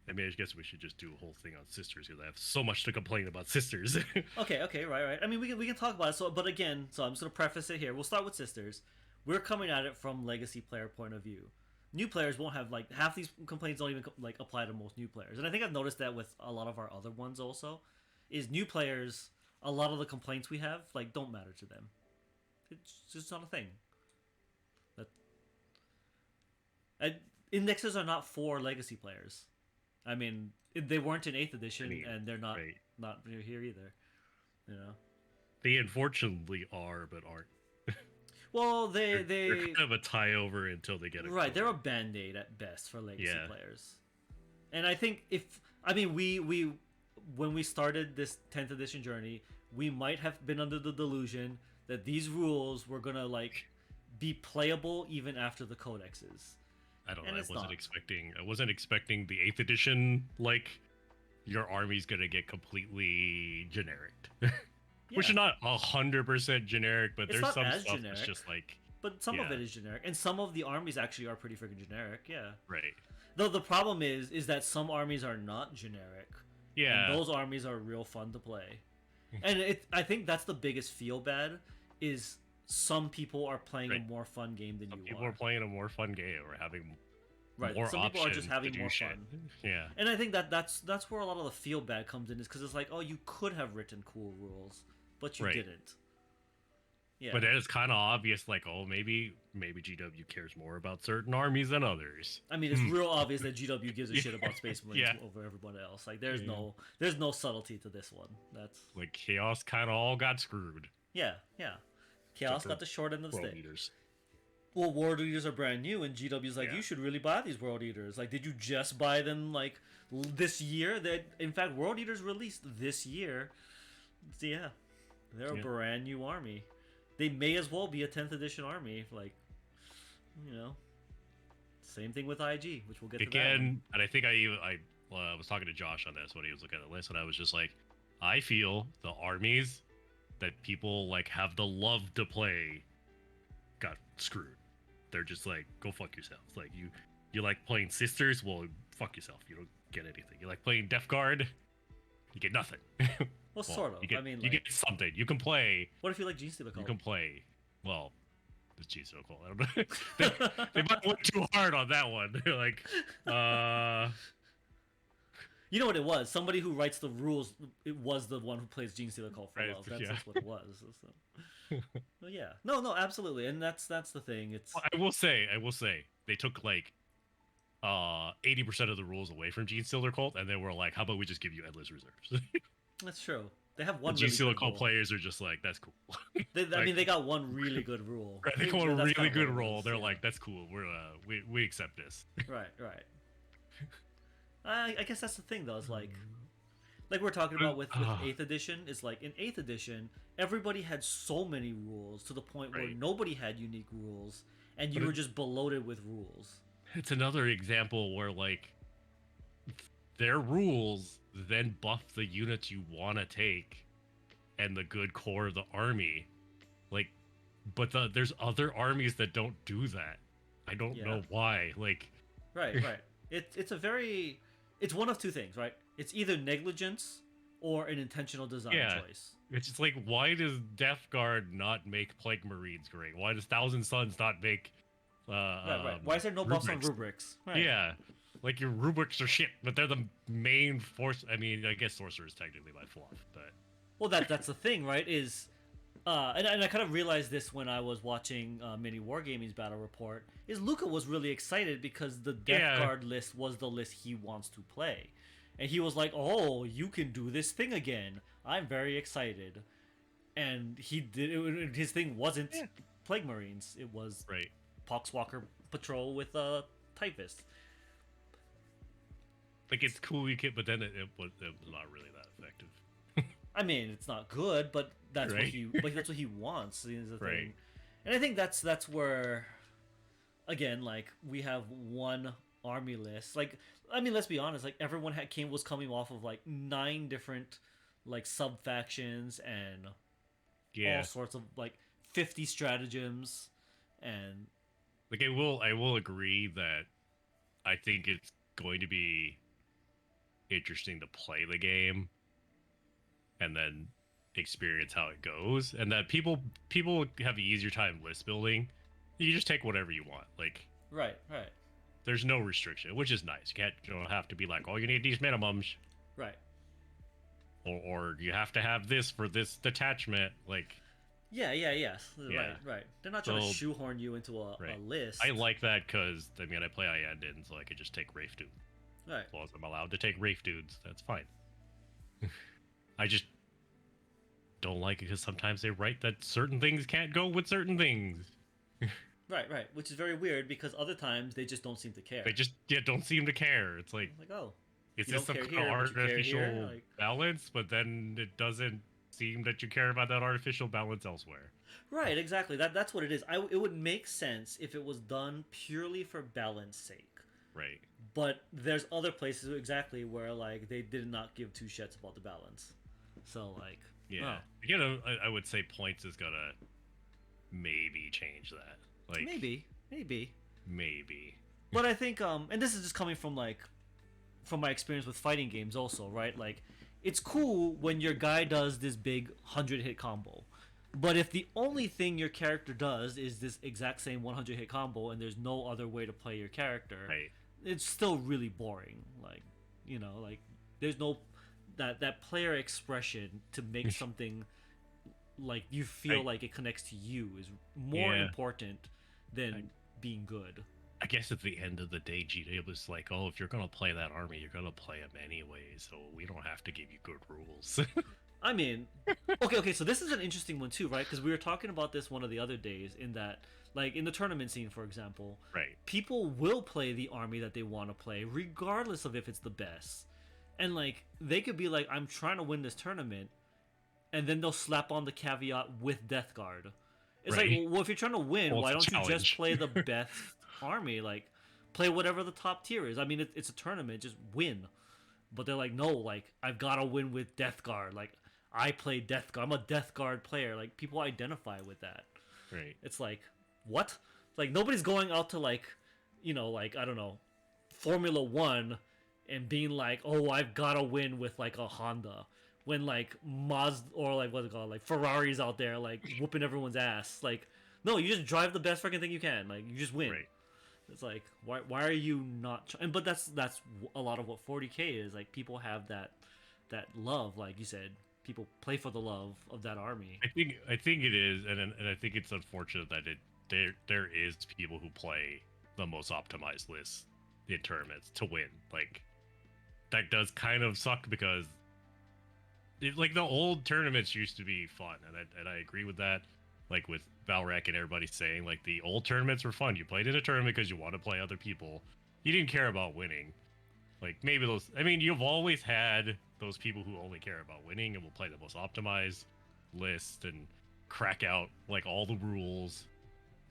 I mean, I guess we should just do a whole thing on sisters because I have so much to complain about sisters. Okay, right. I mean, we can talk about it. So, but again, so I'm just gonna preface it here. We'll start with sisters. We're coming at it from legacy player point of view. New players won't have like half these complaints don't even like apply to most new players, and I think I've noticed that with a lot of our other ones also. Is new players a lot of the complaints we have like don't matter to them. It's just not a thing. That and indexes are not for legacy players. I mean, they weren't in eighth I edition, mean, and they're right? not here either. You know. They unfortunately are, but aren't. Well, they They're they kind of a tie over until they get a right. They're a card. band aid at best for legacy Yeah, players. And I think if I mean we when we started this 10th edition journey, we might have been under the delusion that these rules were gonna like be playable even after the codexes, I don't know. and I it's wasn't not. expecting. I wasn't expecting the eighth edition. Like your army's gonna get completely generic, which Yeah, is not 100% generic, but it's there's not some as stuff that's generic, just like, but some of yeah, it is generic, and some of the armies actually are pretty freaking generic. Yeah. right, Though the problem is that some armies are not generic, and yeah, those armies are real fun to play. And I think that's the biggest feel bad is some people are playing a right. more fun game than Some you people are are. playing a more fun game or having Right. more Some people are just options to having do more shit. fun. Yeah, And I think that's where a lot of the feel bad comes in is because it's like, oh, you could have written cool rules, but you right. didn't. But Yeah. then it's kind of obvious, like, oh, maybe GW cares more about certain armies than others. I mean, it's real obvious that GW gives a Yeah, shit about Space Marines yeah, over everybody else. Like, yeah. there's no subtlety to this one. That's Like chaos kind of all got screwed, yeah. except Chaos for got the short end of the world stick. leaders. Well, World Eaters are brand new, and GW's like, Yeah, you should really buy these World Eaters. Like, did you just buy them like this year? That in fact, World Eaters released this year. So yeah, they're a yeah. brand new army. They may as well be a 10th edition army. Like, you know, same thing with IG, which we'll get to that one. Again, and I think I was talking to Josh on this when he was looking at the list, and I was just like, I feel the armies that people like have the love to play got screwed. They're just like, go fuck yourself. Like you like playing sisters, well, fuck yourself. You don't get anything. You like playing Death Guard, you get nothing. Well, Well, sort you of. I get mean, you like, get something. You can play. what if you like Gene Stealer You Cult? can play. Well, this G's so cool. I don't know. they might have went too hard on that one. They're like, You know what it was? Somebody who writes the rules. It was the one who plays Gene Stealer Call for right, Love. That's yeah. that's what it was. So. Well, yeah. No, absolutely, and that's the thing. It's I will say, they took like 80% of the rules away from Gene Stealer Cult, and they were like, how about we just give you endless reserves? that's true. They have The one Gene really Stealer good Cult rule. players are just like, that's cool. I Like, mean, they got one really good rule. right, they call it a That's kind really of what good it roll. is, They're yeah. like, that's cool. We accept this. Right. I guess that's the thing though. It's like we're talking about with eighth edition. Is like in eighth edition, everybody had so many rules to the point where Right. nobody had unique rules, and you But were just bloated with rules. it's another example where like their rules then buff the units you want to take and the good core of the army. Like, but there's other armies that don't do that. I don't Yeah. know why. Like, Right. It's a very it's one of two things, right? It's either negligence or an intentional design yeah, choice. it's just like, why does Death Guard not make Plague Marines great? Why does Thousand Suns not make Right. Why is there no buffs on rubrics? rubrics? Right. Yeah, like your rubrics are shit, but they're the main force. I mean, I guess sorcerer is technically by fluff, but Well, that's the thing, right? Is and I kind of realized this when I was watching Mini Wargaming's battle report. Is Luca was really excited because the Death yeah, Guard list was the list he wants to play, and he was like, "Oh, you can do this thing again! I'm very excited." And he did. His thing wasn't yeah, Plague Marines. It was right. Poxwalker Patrol with Typhus. Like, it's cool you can, but then it was not really that effective, I mean, it's not good, but that's what right? he wants. Is the Right. thing, and I think that's where, again, like we have one army list. Like, I mean, let's be honest. Like everyone was coming off of like 9 different like sub factions and all Yeah. sorts of like 50 stratagems, and Like, I will agree that I think it's going to be interesting to play the game and then experience how it goes, and that people have an easier time list building. You just take whatever you want. Like Right, right, there's no restriction, which is nice. You don't have to be like, oh, you need these minimums, right. or you have to have this for this detachment. Like, Yeah, yeah, yes. yeah. Right, right. They're not trying to So, shoehorn you into a right. list. I like that because I mean I play Iandin, so I could just take Wraith dudes. Right. As long as I'm allowed to take Wraith dudes, that's fine. I just don't like it because sometimes they write that certain things can't go with certain things. Right, right. Which is very weird because other times they just don't seem to care. They just don't seem to care. It's like, Like, oh, is you this don't some care kind of here, but you care here? artificial Like, balance? But then it doesn't seem that you care about that artificial balance elsewhere. right, exactly. That's what it is. It would make sense if it was done purely for balance sake. Right. But there's other places exactly where like they did not give two shits about the balance. So like, Yeah. oh, Again, I would say points is gonna maybe change that. Like maybe. maybe. But I think and this is just coming from like from my experience with fighting games also, right? Like it's cool when your guy does this big 100 hit combo. But if the only thing your character does is this exact same 100 hit combo and there's no other way to play your character, Right. it's still really boring. Like, you know, like there's no that player expression to make something like you feel I- like it connects to you is more Yeah. important than being good. I guess at the end of the day, GTA was like, oh, if you're gonna play that army, you're gonna play them anyway, so we don't have to give you good rules. I mean, okay, so this is an interesting one too, right? Because we were talking about this one of the other days in that, like, in the tournament scene, for example, Right. people will play the army that they want to play, regardless of if it's the best. And, like, they could be like, I'm trying to win this tournament, and then they'll slap on the caveat with Death Guard. It's Right. like, well, if you're trying to win, Well, why it's a don't you just challenge. play the best army? Like, play whatever the top tier is. I mean, it's a tournament, just win. But they're like, no, like, I've got to win with Death Guard. Like, I play Death Guard. I'm a Death Guard player. Like, people identify with that. Right. It's like, what? Like, nobody's going out to, like, you know, like, I don't know, Formula One and being like, oh, I've got to win with, like, a Honda. When, like, Mazda, or, like, what's it called? Like, Ferrari's out there, like, whooping everyone's ass. Like, no, you just drive the best freaking thing you can. Like, you just win. Right. It's like, why are you not? But that's a lot of what 40K is. Like, people have that love, like you said. People play for the love of that army. I think it is, and I think it's unfortunate that there is people who play the most optimized lists in tournaments to win. Like that does kind of suck because like the old tournaments used to be fun, and I agree with that. Like with Valrek and everybody saying like the old tournaments were fun. You played in a tournament because you want to play other people. You didn't care about winning. Like maybe those. I mean, you've always had those people who only care about winning and will play the most optimized list and crack out like all the rules.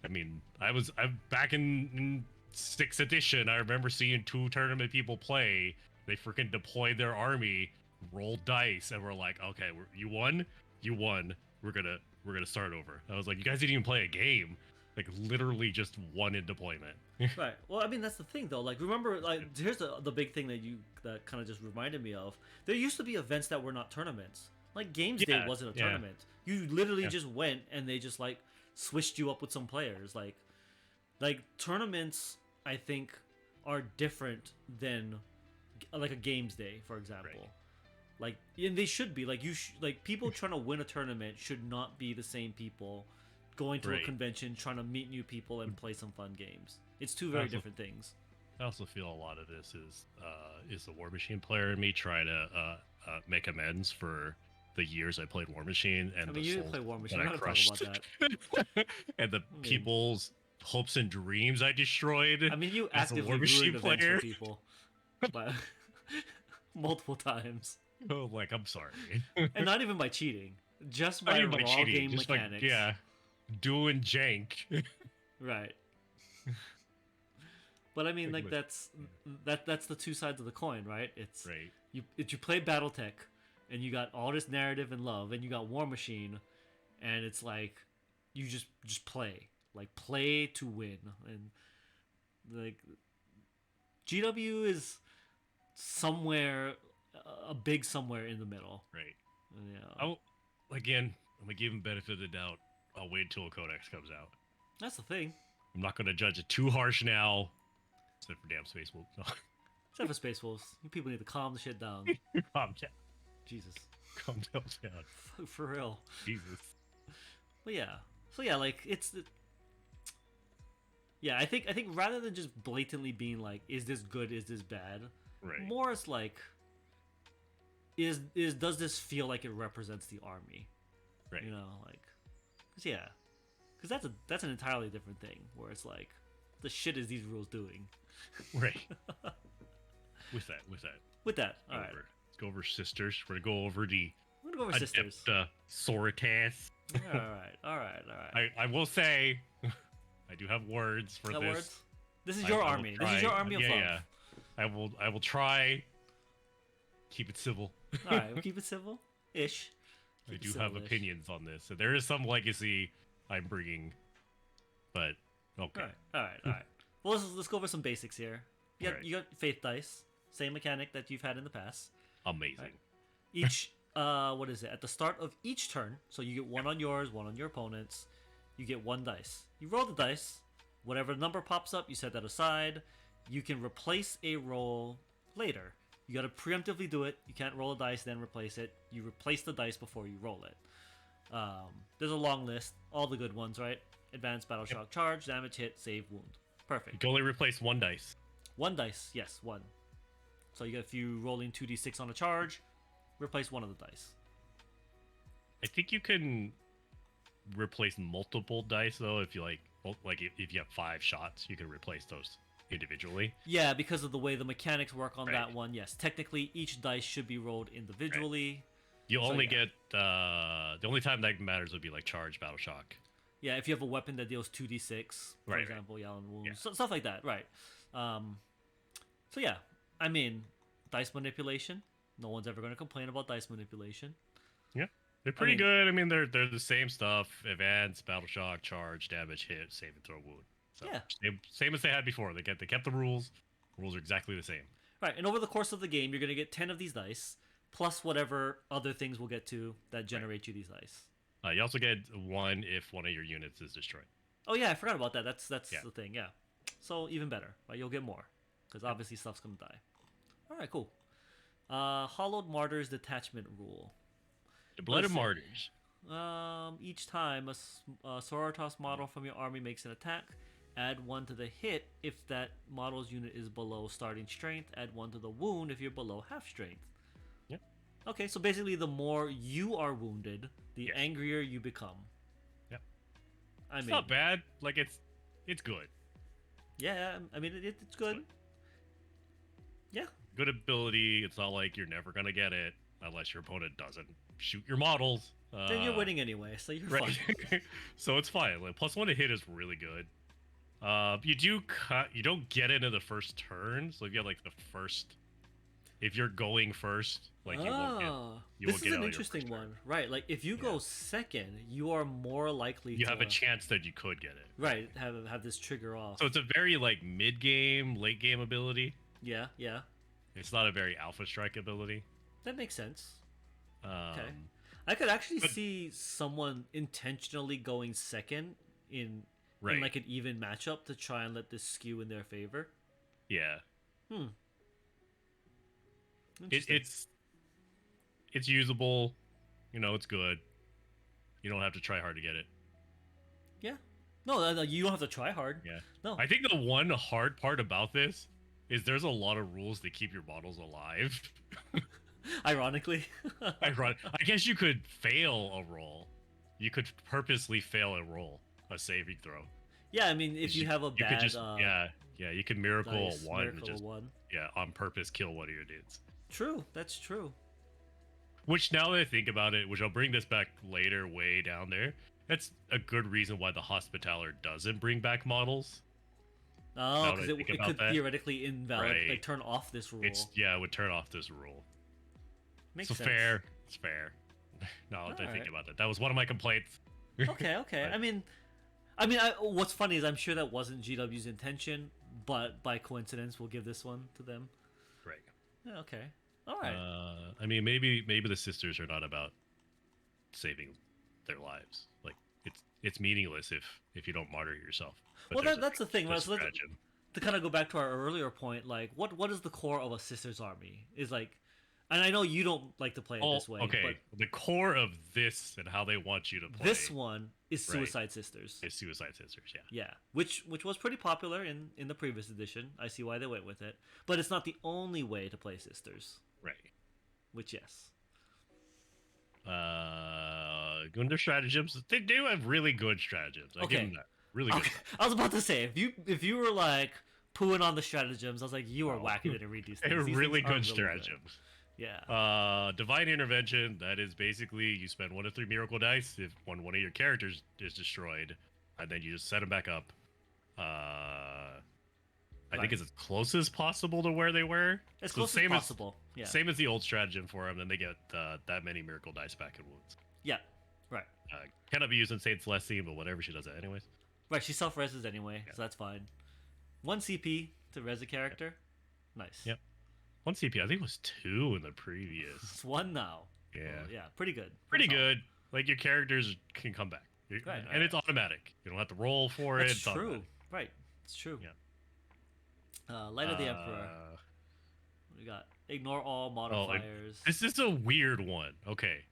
I mean, I'm back in sixth edition. I remember seeing two tournament people play. They freaking deployed their army, rolled dice, and were like, "Okay, you won. You won. We're gonna start over." I was like, "You guys didn't even play a game. Like literally just one in deployment." Right. Well, I mean, that's the thing, though. Like, remember, like, here's the big thing that kind of just reminded me of. There used to be events that were not tournaments. Like, Games Day Yeah, wasn't a yeah. tournament. You literally Yeah. just went and they just like switched you up with some players. Like tournaments, I think, are different than like a Games Day, for example. Right. Like, and they should be like like people trying to win a tournament should not be the same people going to a Right. convention trying to meet new people and play some fun games. It's two very Also- different things. I also feel a lot of this is the War Machine player in me trying to make amends for the years I played War Machine and I mean, the you didn't souls play War Machine. that I'm I not talking crushed, about that. and the mean- people's hopes and dreams I destroyed. I mean, you as a actively War Machine ruined events player. for people, but multiple times, Oh, like I'm sorry. and not even by cheating, just Not by even by raw cheating, game just mechanics. like yeah, doing jank. Right. But I mean, like Like, that's the two sides of the coin, right? It's right. you play BattleTech, and you got all this narrative and love, and you got War Machine, and it's like you just play, like play to win, and like GW is somewhere a big somewhere in the middle. Right. Yeah, Oh, again, I'm gonna give him benefit of the doubt. I'll wait until a codex comes out. that's the thing. I'm not gonna judge it too harsh now. Except for damn Space Wolf. No. Except for Space Wolves, you people need to calm the shit down. Calm down. Jesus, Calm down. for real. Jesus. But yeah, so yeah, like yeah. I think rather than just blatantly being like, is this good? Is this bad? Right. More is like, is does this feel like it represents the army? Right. You know, like, cause yeah, cause that's an entirely different thing. Where it's like, the shit is these rules doing? Right. With that. With that, all right, Let's go over sisters. We're gonna go over the we're gonna go over sisters. Adepta Sororitas. All right. I will say, I do have words for Got this. words? This is I your will army. This is try- your army of yeah, love. Yeah. I will try. Keep it civil. All right, we'll keep it civil, ish. I do have opinions on this. So there is some legacy I'm bringing, but okay. All right. Well, let's go over some basics here. Alright. You got faith dice, same mechanic that you've had in the past. Amazing. Right. Each, what is it? At the start of each turn, so you get one on yours, one on your opponent's. You get one dice. You roll the dice. Whatever number pops up, you set that aside. You can replace a roll later. You got to preemptively do it. You can't roll a dice then replace it. You replace the dice before you roll it. There's a long list. All the good ones, right? Advanced, battle shock, charge, damage, hit, save, wound. You Perfect. can only replace one dice. One dice, yes, one. So you get if you rolling 2d6 on a charge, replace one of the dice. I think you can replace multiple dice though. If you if you have 5 shots, you can replace those individually. Yeah, because of the way the mechanics work on Right. that one. Yes, technically each dice should be rolled individually. You So, only yeah. get the only time that matters would be like charge, battle shock. Yeah, if you have a weapon that deals 2d6, for Right, example, yeah, on wounds, Yeah. so, stuff like that, right? So yeah, I mean, dice manipulation. No one's ever going to complain about dice manipulation. They're pretty mean- good. I mean, they're the same stuff: advance, battle shock, charge, damage, hit, save and throw, wound. So, Yeah. same as they had before. They kept the rules. Rules are exactly the same. Right, and over the course of the game, you're going to get 10 of these dice, plus whatever other things we'll get to that generate you these dice. You also get 1 if one of your units is destroyed. Oh yeah, I forgot about that. That's Yeah. the thing. Yeah. So even better, right? You'll get more because obviously stuff's gonna die. All right, cool. Hollowed Martyrs detachment rule. The Blood of Let's see. Martyrs. Each time a Sororitas model from your army makes an attack, add 1 to the hit if that model's unit is below starting strength. Add 1 to the wound if you're below half strength. Yep. Okay, so basically, the more you are wounded, the Yes. angrier you become. Yep. I It's mean, not bad. Like it's good. yeah, I mean it's good. Yeah. Good ability. It's not like you're never gonna get it unless your opponent doesn't shoot your models. Then you're winning anyway, so you're Right. fine. So it's fine. Like +1 to hit is really good. You don't get it in the first turn. So if you have like the first, if you're going first, like you won't get. You This won't is get it an on your interesting first turn. one, right? Like if you go Yeah. second, you are more likely You to have a chance that you could get it. right have this trigger off. So it's a very like mid game, late game ability. Yeah, It's not a very alpha strike ability. that makes sense. Um, I could actually But- see someone intentionally going second in Right. like an even matchup to try and let this skew in their favor. Yeah. Interesting. It's usable. You know, it's good. You don't have to try hard to get it. yeah. No, you don't have to try hard. Yeah. No. I think the one hard part about this is there's a lot of rules that keep your models alive. Ironically. I guess you could fail a roll. You could purposely fail a roll, a saving throw. Yeah, I mean, if you have a you bad could just you could miracle dice, a one and miracle just one. on purpose kill one of your dudes. True, that's true. Which now that I think about it, which I'll bring this back later, way down there. That's a good reason why the Hospitaller doesn't bring back models. Oh, Now that because I it think could about that. theoretically invalid, Right. like turn off this rule. It would turn off this rule. Makes So sense. fair. It's fair. Now that I think Alright. about that, that was one of my complaints. Okay. Right. I mean, what's funny is I'm sure that wasn't GW's intention, but by coincidence, we'll give this one to them. Right. Yeah, okay. All right. I mean, maybe the sisters are not about saving their lives. Like it's meaningless if you don't martyr yourself. But Well, there's that's the thing, right? there's So stratagem. to kind of go back to our earlier point, like what is the core of a sister's army? Is like, and I know you don't like to play it Oh, this way, okay. but The core of this and how they want you to play this one is Right. Suicide Sisters. is Suicide Sisters. Yeah. Yeah, which was pretty popular in the previous edition. I see why they went with it, but it's not the only way to play sisters. Right. Which yes, Their stratagems. They do have really good stratagems. I give Okay. them that. Really good. okay. I was about to say if you were like pooing on the stratagems, I was like you are No. whacking it and read these They're things. These really things are good stratagems. Yeah. Divine intervention. That is basically you spend 1 to 3 miracle dice if one of your characters is destroyed, and then you just set them back up. I think Right. it's as close as possible to where they were. As So close as same possible. Yeah. Same as the old stratagem for them. Then they get that many miracle dice back in wounds. Yeah. Right. Cannot be used in Saint Celestine, but whatever, she does it anyways. Right. She self reses anyway, Yeah. so that's fine. 1 CP to res a character. Nice. Yep. 1 CP. I think it was 2 in the previous. It's 1 now. Yeah. So, yeah. Pretty good. Pretty solid. good. Like your characters can come back. Right, And right. it's automatic. You don't have to roll for That's it. It's true. automatic. Right. It's true. Yeah. Light of the Emperor. We got ignore all modifiers. This is a weird one. Okay.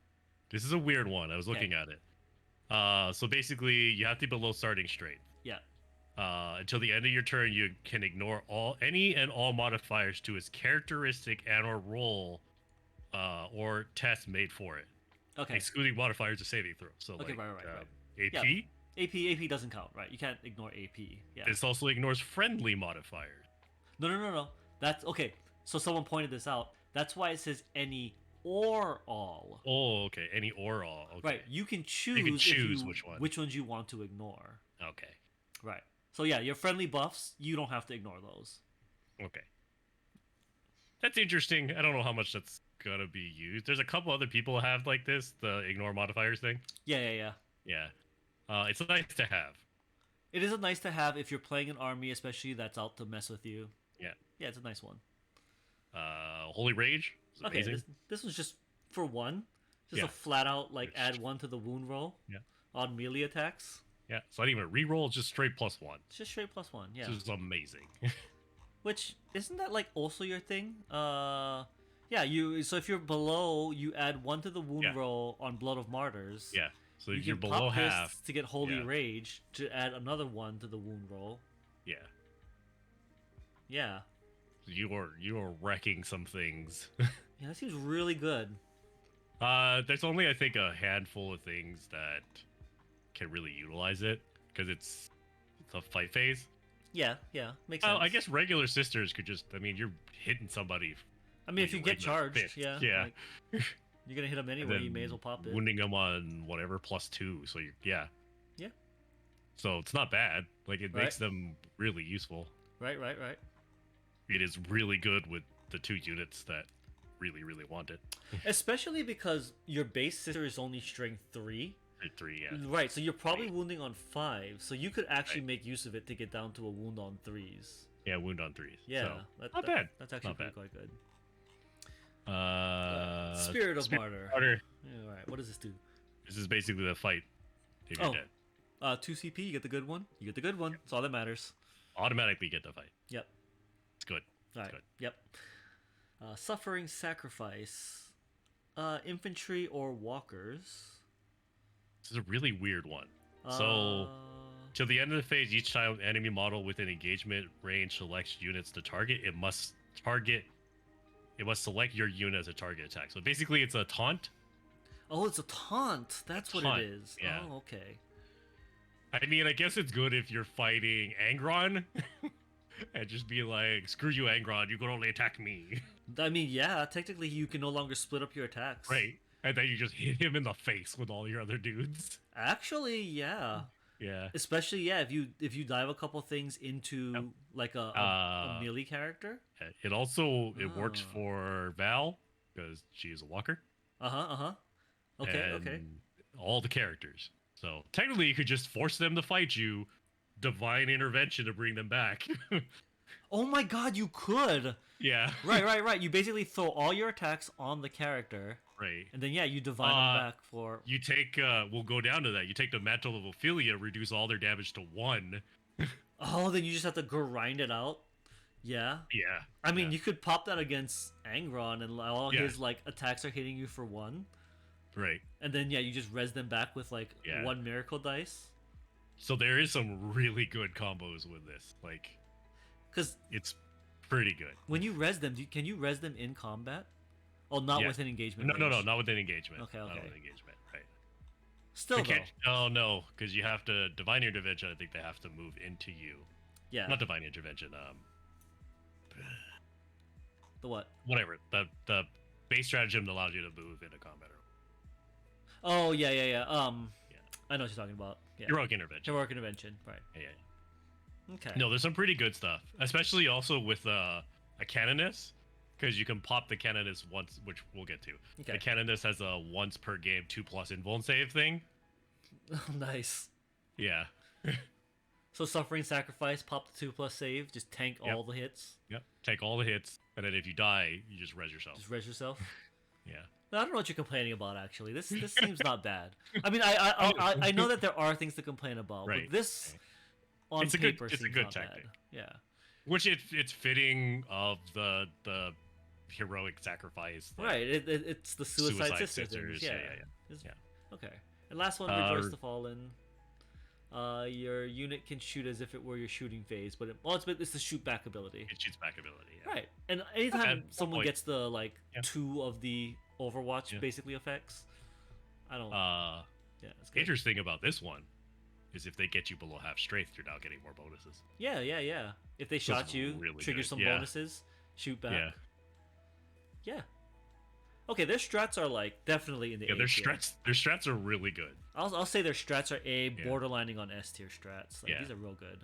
This is a weird one. I was looking at it. So basically, you have to be below starting strength. Yeah. Until the end of your turn, you can ignore any and all modifiers to its characteristic and/or roll, or test made for it, Okay. excluding modifiers of saving throw. So Okay, like right. AP. AP doesn't count, right? You can't ignore AP. Yeah. This also ignores friendly modifiers. No. That's okay. So someone pointed this out. That's why it says any or all. Oh, okay. Any or all. Okay. Right. You can choose. choose which one. Which ones you want to ignore. Okay. Right. So yeah, your friendly buffs, you don't have to ignore those. Okay. That's interesting. I don't know how much that's gonna be used. There's a couple other people have like this, the ignore modifiers thing. Yeah. Yeah. It's nice to have. It is a nice to have if you're playing an army, especially that's out to mess with you. Yeah. Yeah, it's a nice one. Holy Rage is Okay, amazing. this was just for one. Just Yeah. a flat out like It's add just- 1 to the wound roll. Yeah. On melee attacks. Yeah. It's not even a reroll, it's just straight +1. It's just straight +1. Yeah. This is amazing. Which isn't that like also your thing? Yeah. So if you're below, you add 1 to the wound Yeah. roll on Blood of Martyrs. Yeah. So You you're can below pop half. fists to get Holy Yeah. Rage to add another 1 to the wound roll. Yeah. Yeah. You're wrecking some things. Yeah, that seems really good. There's only I think a handful of things that can really utilize it because it's a fight phase. Yeah, makes sense. I guess regular sisters could just. I mean, you're hitting somebody. I mean, if you right get in the charged, fist. yeah. Yeah. like, you're gonna hit them And anyway. You then may as well pop it. wounding them on whatever +2. So yeah. Yeah. So it's not bad. Like it Right. makes them really useful. Right. It is really good with the 2 units that really want it. Especially because your base sister is only strength 3. 3, yeah. Right, so you're probably Right. wounding on 5, so you could actually Right. make use of it to get down to a wound on 3s. Yeah, wound on 3s. Yeah, So, not bad. That's actually Not pretty bad. quite good. Spirit Spirit of Martyr. Martyr. Yeah, all right, what does this do? This is basically the fight if you're Oh. dead. 2 CP, you get the good one. You get the good one. That's all that matters. Automatically get the fight. Yep. It's good. All right. Good. Yep. Suffering Sacrifice. Infantry or walkers. This is a really weird one. So, till the end of the phase, each time enemy model within engagement range selects units to target, it must select your unit as a target attack. So basically, it's a taunt. Oh, it's a taunt. That's what taunt, it is. yeah. Oh, okay. I mean, I guess it's good if you're fighting Angron, and just be like, "Screw you, Angron! You can only attack me." I mean, yeah, technically you can no longer split up your attacks. Right. And then you just hit him in the face with all your other dudes. Actually, yeah. Yeah. Especially, yeah, if you dive a couple things into like a melee character. It also works Oh. for Val because she is a walker. Okay. And all the characters. So technically, you could just force them to fight you, divine intervention to bring them back. Oh my god, you could. Yeah. Right. You basically throw all your attacks on the character, Right. and then yeah, you divide them back for. You take we'll go down to that. You take the Mantle of Ophelia, reduce all their damage to 1. Oh, then you just have to grind it out. Yeah. Yeah. I mean, yeah. you could pop that against Angron, and all Yeah. his like attacks are hitting you for 1, Right. and then yeah, you just res them back with like Yeah. 1 miracle dice. So there is some really good combos with this. Like Because it's pretty good. when you res them, can you res them in combat? Oh, not Yeah. within engagement. No, range. not within engagement. Okay, Not okay. within engagement. Right. Still They though. can't. Oh no, because you have to divine intervention. I think they have to move into you. Yeah. Not divine intervention. The what? Whatever. The base stratagem that allows you to move into combat. Oh yeah. Yeah. I know what you're talking about. Yeah. Heroic intervention. Heroic intervention. Right. Yeah. Okay. No, there's some pretty good stuff, especially also with a Canoness, because you can pop the Canoness once, which we'll get to. Okay. The Canoness has a once per game 2+ invuln save thing. Oh, nice. Yeah. So suffering sacrifice, pop the 2+ save, just tank Yep. all the hits, Yep. Take all the hits, and then if you die, you just res yourself. just res yourself. Yeah. I don't know what you're complaining about. Actually, this seems not bad. I mean, I know that there are things to complain about, Right. but this on It's a good- paper it's a seems good not tactic. bad. Yeah. Which it's fitting of the heroic sacrifice. like, Right. It's the Suicide Sisters. Sisters. Yeah. Yeah. It's- Yeah. Okay. And last one, Rejoice the Fallen. Your unit can shoot as if it were your shooting phase, but it's the shoot back ability. It shoots back ability. Yeah. Right. And anytime one someone point. gets the like Yeah. 2 of the Overwatch Yeah. basically effects, I don't. Yeah, it's good. Interesting about this one is if they get you below half strength, you're now getting more bonuses. Yeah. If they So shot it's you, really trigger good. some Yeah. bonuses, shoot back. Yeah. Yeah. Okay, their strats are like definitely in the Yeah, A their tier. strats are really good. I'll say their strats are A, Yeah. borderlining on S tier strats. Like, Yeah. these are real good.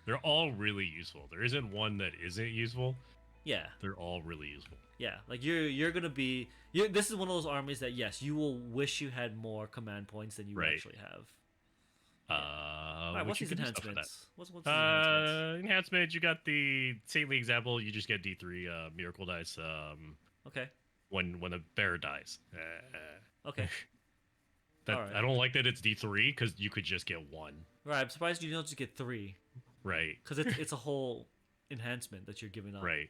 They're all really useful. There isn't one that isn't useful. Yeah. They're all really useful. Yeah, like you're gonna be. This is one of those armies that yes, you will wish you had more command points than you Right. actually have. Which What's you these can do stuff with that. enhancements? What's these enhancements? Enhancement. You got the saintly example. You just get D3 miracle dice. Okay. When the bear dies. Okay. That Alright. I don't like that it's D3 because you could just get 1. Right. I'm surprised you don't just get 3 Right. because it's a whole enhancement that you're giving up. Right.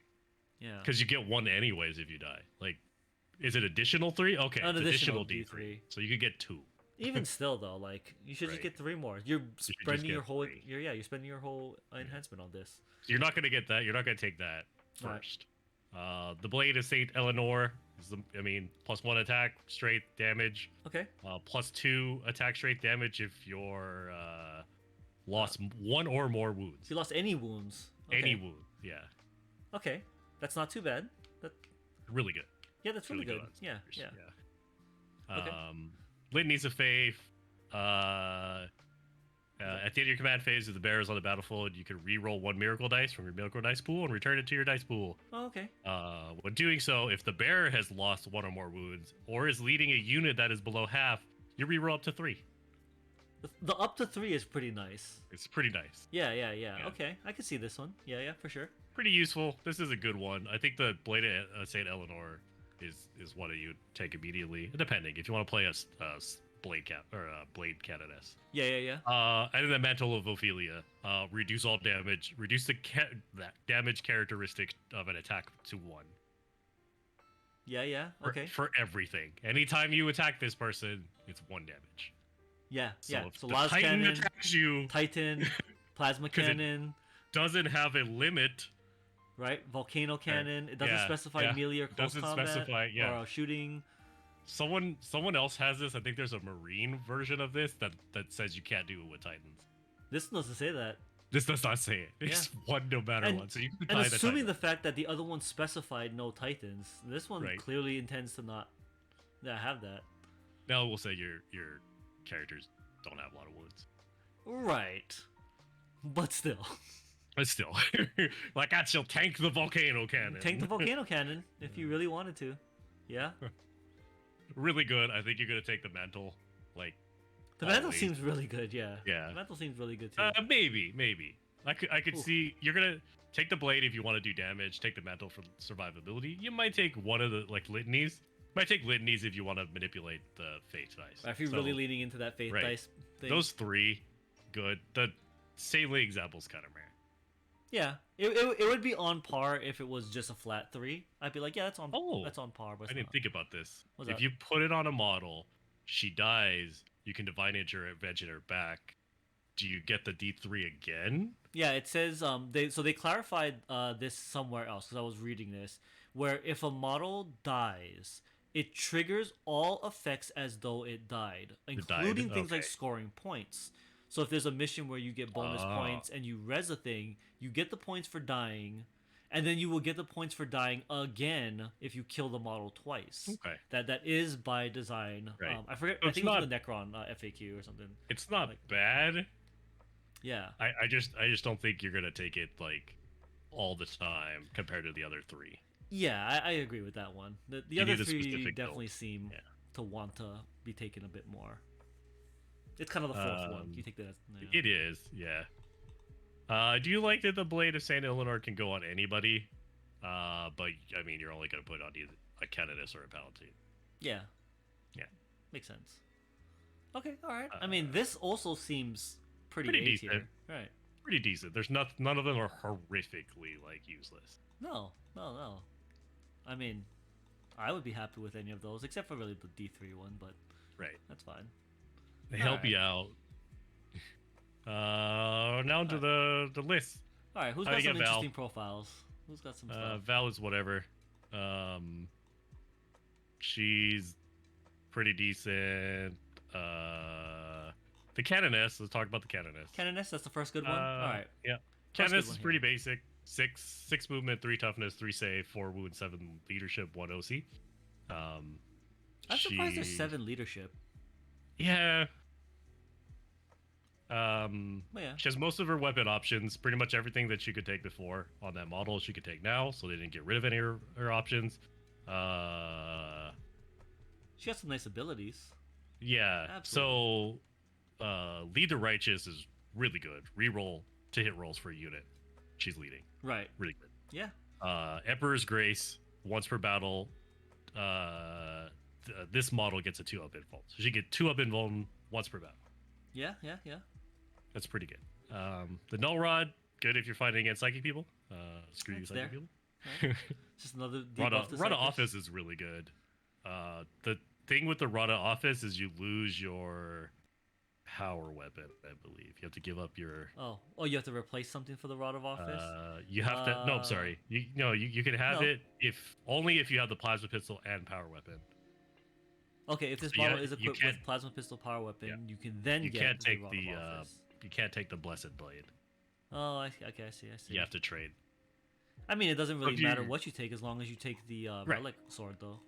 Yeah. Because you get 1 anyways if you die. Like, is it additional 3? Okay, An it's additional additional D3. D3. So you could get 2. Even still though, like you should just Right. get 3 more. You're just spending your get whole. 3. You're spending your whole enhancement on this. So you're not going to get that. You're not going to take that Right. first. The blade of Saint Eleanor is +1 attack straight damage, Okay. +2 attack straight damage if you're lost 1 or more wounds. If you lost any wounds. Okay. Any wound, yeah, Okay. That's not too bad. really good. Yeah, that's really good. on Yeah. Sisters, Yeah. Okay. Litanies of Faith. At the end of your command phase, if the bear is on the battlefield, you can re-roll 1 miracle dice from your miracle dice pool and return it to your dice pool. Oh, okay. When doing so, if the bear has lost 1 or more wounds or is leading a unit that is below half, you re-roll up to 3. The up to 3 is pretty nice. It's pretty nice. Yeah. Yeah. Okay, I can see this one. Yeah, for sure. Pretty useful. This is a good one. I think the Blade of Saint Eleanor is one that you take immediately, depending if you want to play a blade canoness. Yeah. And then the Mantle of Ophelia. Reduce all damage. Reduce that damage characteristic of an attack to 1. Yeah. For, Okay. For everything. Anytime you attack this person, it's 1 damage. Yeah. If So the Las Titan Cannon, attacks you, Titan, Plasma 'Cause it- Cannon, doesn't have a limit. right? Volcano Cannon. It doesn't Yeah, specify yeah. melee or close Doesn't combat specify, yeah. or shooting. Someone else has this. I think there's a Marine version of this that says you can't do it with Titans. This doesn't say that. This does not say it. It's 1 no matter And- what. So you can And tie assuming the the fact that the other one specified no Titans, this one Right. clearly intends to not have that. Now we'll say your characters don't have a lot of wounds. Right. But still. But still, like that, she'll tank the volcano cannon. Tank the Volcano Cannon if you really wanted to. Yeah. Really good. I think you're gonna take the mantle. Like The mantle always. seems really good, yeah. Yeah. The mantle seems really good too. maybe. I could Ooh. see you're gonna take the blade if you want to do damage. Take the mantle for survivability. You might take one of the like litanies. Might take litanies if you want to manipulate the fate dice. If you're So, really leaning into that faith right. dice thing. those three, good. The Saintly example's kind of rare. Yeah, it would be on par if it was just a flat 3. I'd be like, yeah, Oh, that's on par. But I it's didn't not. think about this. What's If up? you put it on a model, she dies. You can divine edge her, avenge her back. Do you get the D3 again? Yeah, it says they clarified this somewhere else because I was reading this where if a model dies, it triggers all effects as though it died, It died? including things like Okay. scoring points. So if there's a mission where you get bonus Oh. points and you res a thing, you get the points for dying, and then you will get the points for dying again if you kill the model twice. Okay. That is by design. Right. I forget. So I it's think it was the Necron FAQ or something. It's not Like- bad. Yeah. I just don't think you're gonna take it like all the time compared to the other three. Yeah, I agree with that one. The You other need a three specific definitely build. seem Yeah. to want to be taken a bit more. It's kind of the fourth one. Um, You take that as yeah. It is, yeah. Do you like that the Blade of Saint Eleanor can go on anybody? But I mean, you're only gonna put it on either a Canoness or a Palatine. Yeah. Yeah. Makes sense. Okay, all right. I mean, this also seems pretty, pretty A decent. tier. Right. Pretty decent. There's none of them are horrifically like useless. No. I mean, I would be happy with any of those, except for really the D3 one, but Right. that's fine. They help Alright. you out. Now to the list. All right, who's How do got you some get Val? interesting profiles? Who's got some stuff? Val is whatever. She's pretty decent. The Canoness. Let's talk about the Canoness. Canoness, that's the first good one. All right. Yeah. First good Canoness one is here. pretty basic. Six movement, 3 toughness, 3 save, 4 wound, 7 leadership, 1 OC. I'm surprised there's she- 7 leadership. Yeah. But yeah. She has most of her weapon options. Pretty much everything that she could take before on that model, she could take now. So they didn't get rid of any of her options. She has some nice abilities. Yeah. Absolutely. So, lead the righteous is really good. Reroll to hit rolls for a unit. She's leading. Right. Really good. Yeah. Emperor's Grace once per battle. This model gets a 2-up invuln. So she get 2-up invuln once per battle. Yeah. That's pretty good. The Null Rod, good if you're fighting against psychic people. Screw you, It's psychic there. people. Just another Rada debuff to Cyclops. Office is really good. The thing with the Rada Office is you lose your power weapon, I believe. You have to give up your. Oh, you have to replace something for the Rod of Office? You have to. No, I'm sorry. You can have No. it only if you have the plasma pistol and power weapon. Okay, if this So yeah, model is you equipped can't- with Plasma Pistol Power Weapon, Yeah. you can then You get can't the take Rod the. of Office. You can't take the Blessed Blade. Oh, I see. Okay, I see. You have to trade. I mean, it doesn't really if matter you- what you take as long as you take the Right. Relic Sword, though.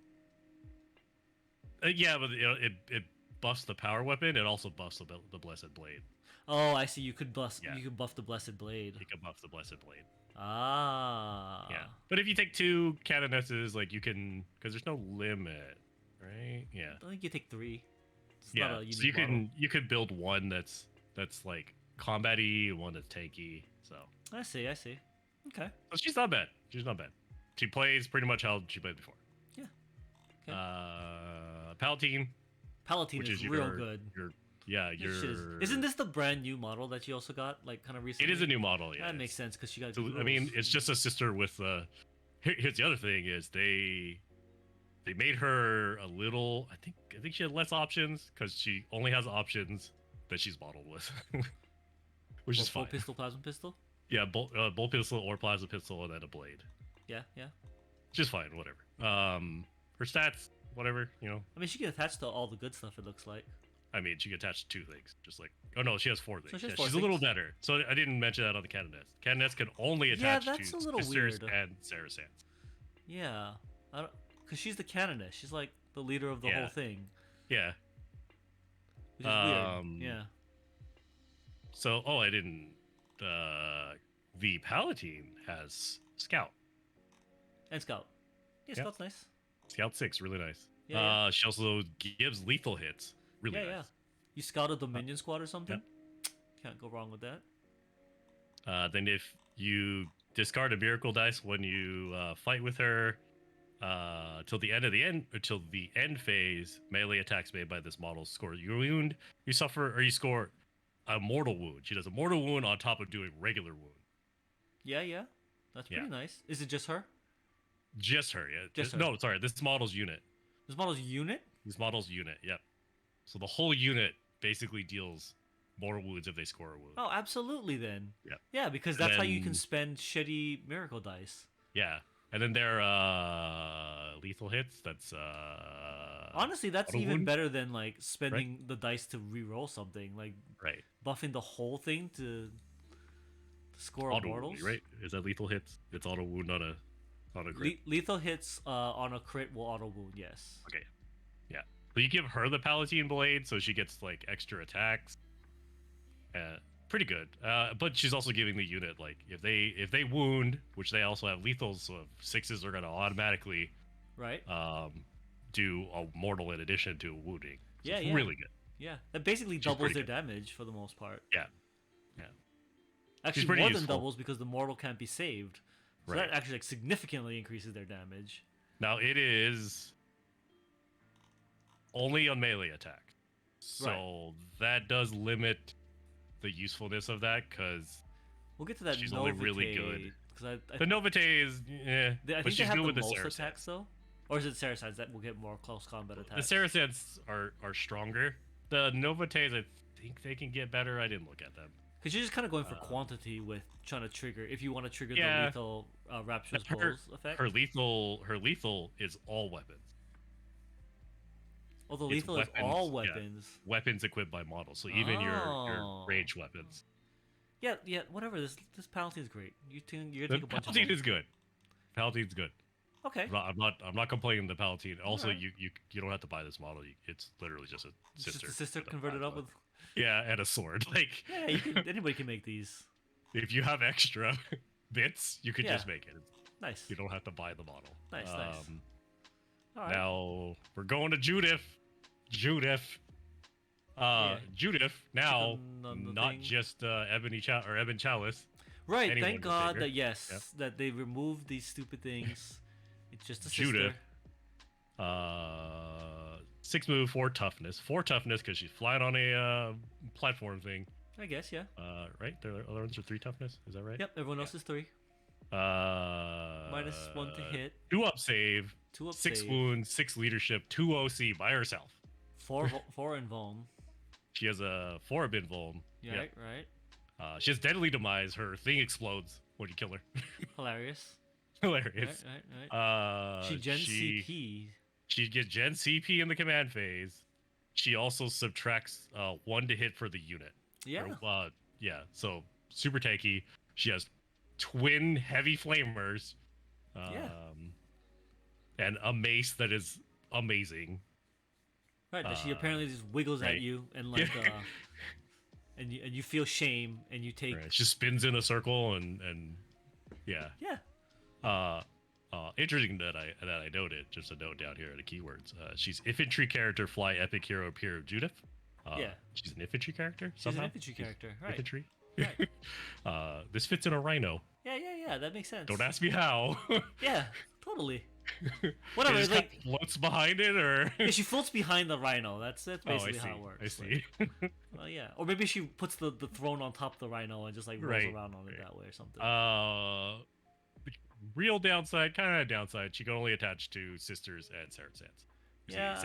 Yeah, but it buffs the power weapon. It also buffs the Blessed Blade. Oh, I see. You could Yeah. You could buff the Blessed Blade. You can buff the Blessed Blade. Ah. Yeah, but if you take 2 Canonesses, like you can, because there's no limit, right? Yeah, I think you take 3. It's yeah. not a unique So model. you could build one that's like combat-y, and one that's tanky. So I see. Okay. she's not bad. She's not bad. She plays pretty much how she played before. Yeah. Okay. Palatine, Palatine which is is real good. Yeah, This shit isn't this the brand new model that you also got, like, kind of recently? It is a new model. Yeah, That makes sense because she got. So, I mean, Ghouls. it's just a sister with. Here's the other thing: is they made her a little. I think she had less options because she only has options that she's modeled with, which What, is full fine. pistol, plasma pistol. Yeah, bolt pistol or plasma pistol and then a blade, Yeah. which is fine. Whatever. Her stats, whatever. I mean, she can attach to all the good stuff. It looks like. I mean, she can attach 2 things. Just like, oh no, she has 4 things. she has Yeah, 4 she's a little things. better. So I didn't mention that on the Canoness. Canoness can only Yeah, attach that's to a little sisters weird. and Saracens. Yeah, because she's the canoness. She's like the leader of the Yeah. whole thing. Yeah. Which is weird. Yeah. So, I didn't. The Palatine has Scout. And Scout. Yeah, Yeah. Scout's nice. Scout 6, really nice. Yeah, She also gives lethal hits. Really Yeah. nice. You scout a Dominion squad or something. Can't go wrong with that. Then if you discard a miracle dice when you fight with her, till the end phase, melee attacks made by this model score your wound. You suffer or you score a mortal wound. She does a mortal wound on top of doing regular wound. Yeah, yeah. That's pretty nice. Is it just her? Just her, yeah. Just her. No, sorry, this model's unit. This model's unit? This model's unit, yep. So the whole unit basically deals more wounds if they score a wound. Oh, absolutely then. Yeah. Yeah, because And that's how you can then- spend shitty miracle dice. Yeah. And then their lethal hits, that's Honestly, that's auto even wound? better than like spending the dice to re-roll something. Like right. buffing the whole thing to score Auto mortals. wound, right? Is that lethal hits? It's auto wound on a crit. Lethal hits on a crit will auto wound, yes. Okay. Yeah. But you give her the Palatine Blade, so she gets like extra attacks. Pretty good. But she's also giving the unit like if they wound, which they also have lethals, so sixes are gonna automatically Right? do a mortal in addition to wounding. So Yeah, it's yeah. really good. Yeah. That basically She's doubles pretty their damage for the most part. Yeah. Yeah. Actually, pretty more than useful. doubles because the mortal can't be saved. So Right. that actually like significantly increases their damage. Now it is only on melee attack. So that does limit the usefulness of that because We'll get to that. She's only really good. Because the Novate is I but think they she's have good the with the most Saracens. attacks though, or is it Saracens that will get more close combat The attacks? Saracens are stronger. The Novates, I think they can get better. I didn't look at them. Because you're just kind of going for quantity with trying to trigger. If you want to trigger Yeah. the lethal Rapturous Her- Blows effect. Her lethal is all weapons. Oh, the it's lethal is weapons, all yeah. weapons. Weapons equipped by models. So even your Oh. range weapons. Yeah, yeah, whatever. This Palatine's great. You're gonna The take a bunch of Palatine them. is good. Palatine's good. Okay. I'm not complaining the Palatine. Also, Alright. you don't have to buy this model. It's literally just a It's sister. just a sister with a converted up plasma. with. Yeah, and a sword. Like Yeah, you can, anybody can make these. if you have extra bits, you could Yeah. just make it. Nice. You don't have to buy the model. Nice, nice. All right. Now we're going to Judith. Judith. Judith now, on the not thing. just Ebony or Eben Chalice. Right. anyone Thank can God figure. that yes, Yep. that they removed these stupid things. It's just a Judith. sister. 6 move, 4 toughness. 4 toughness because she's flying on a platform thing. I guess, yeah. Right? The other ones are 3 toughness. Is that right? Yep. Everyone else is 3. Minus -1 to hit. 2 up save. 2 up 6 save. wounds, 6 leadership, 2 OC by herself. 4 in Vuln. She has a 4 bin vuln. Yeah, Yep. right. She has deadly demise. Her thing explodes when you kill her. Hilarious. Hilarious. Right. She gen CP. She gets gen CP in the command phase. She also subtracts 1 to hit for the unit. Yeah. Yeah. So super tanky. She has twin heavy flamers. And a mace that is amazing. Right. That she apparently just wiggles at right. you and like and you feel shame and you take Right. She spins in a circle and yeah. yeah. Interesting that I noted, just a note down here, the keywords. She's infantry character, fly epic hero, peer of Judith. Yeah. She's an infantry character. She's an somehow? infantry character, right? Infantry. Right. This fits in a rhino. Yeah. That makes sense. Don't ask me how. Yeah, totally. It Whatever. just Like kinda floats behind it, or yeah, she floats behind the rhino. That's oh, I basically see. how it works. I see. Well, yeah. Or maybe she puts the throne on top of the rhino and just like rolls Right, around on it right. that way or something. Real downside, kind of downside. She can only attach to sisters and Saracens. Yeah.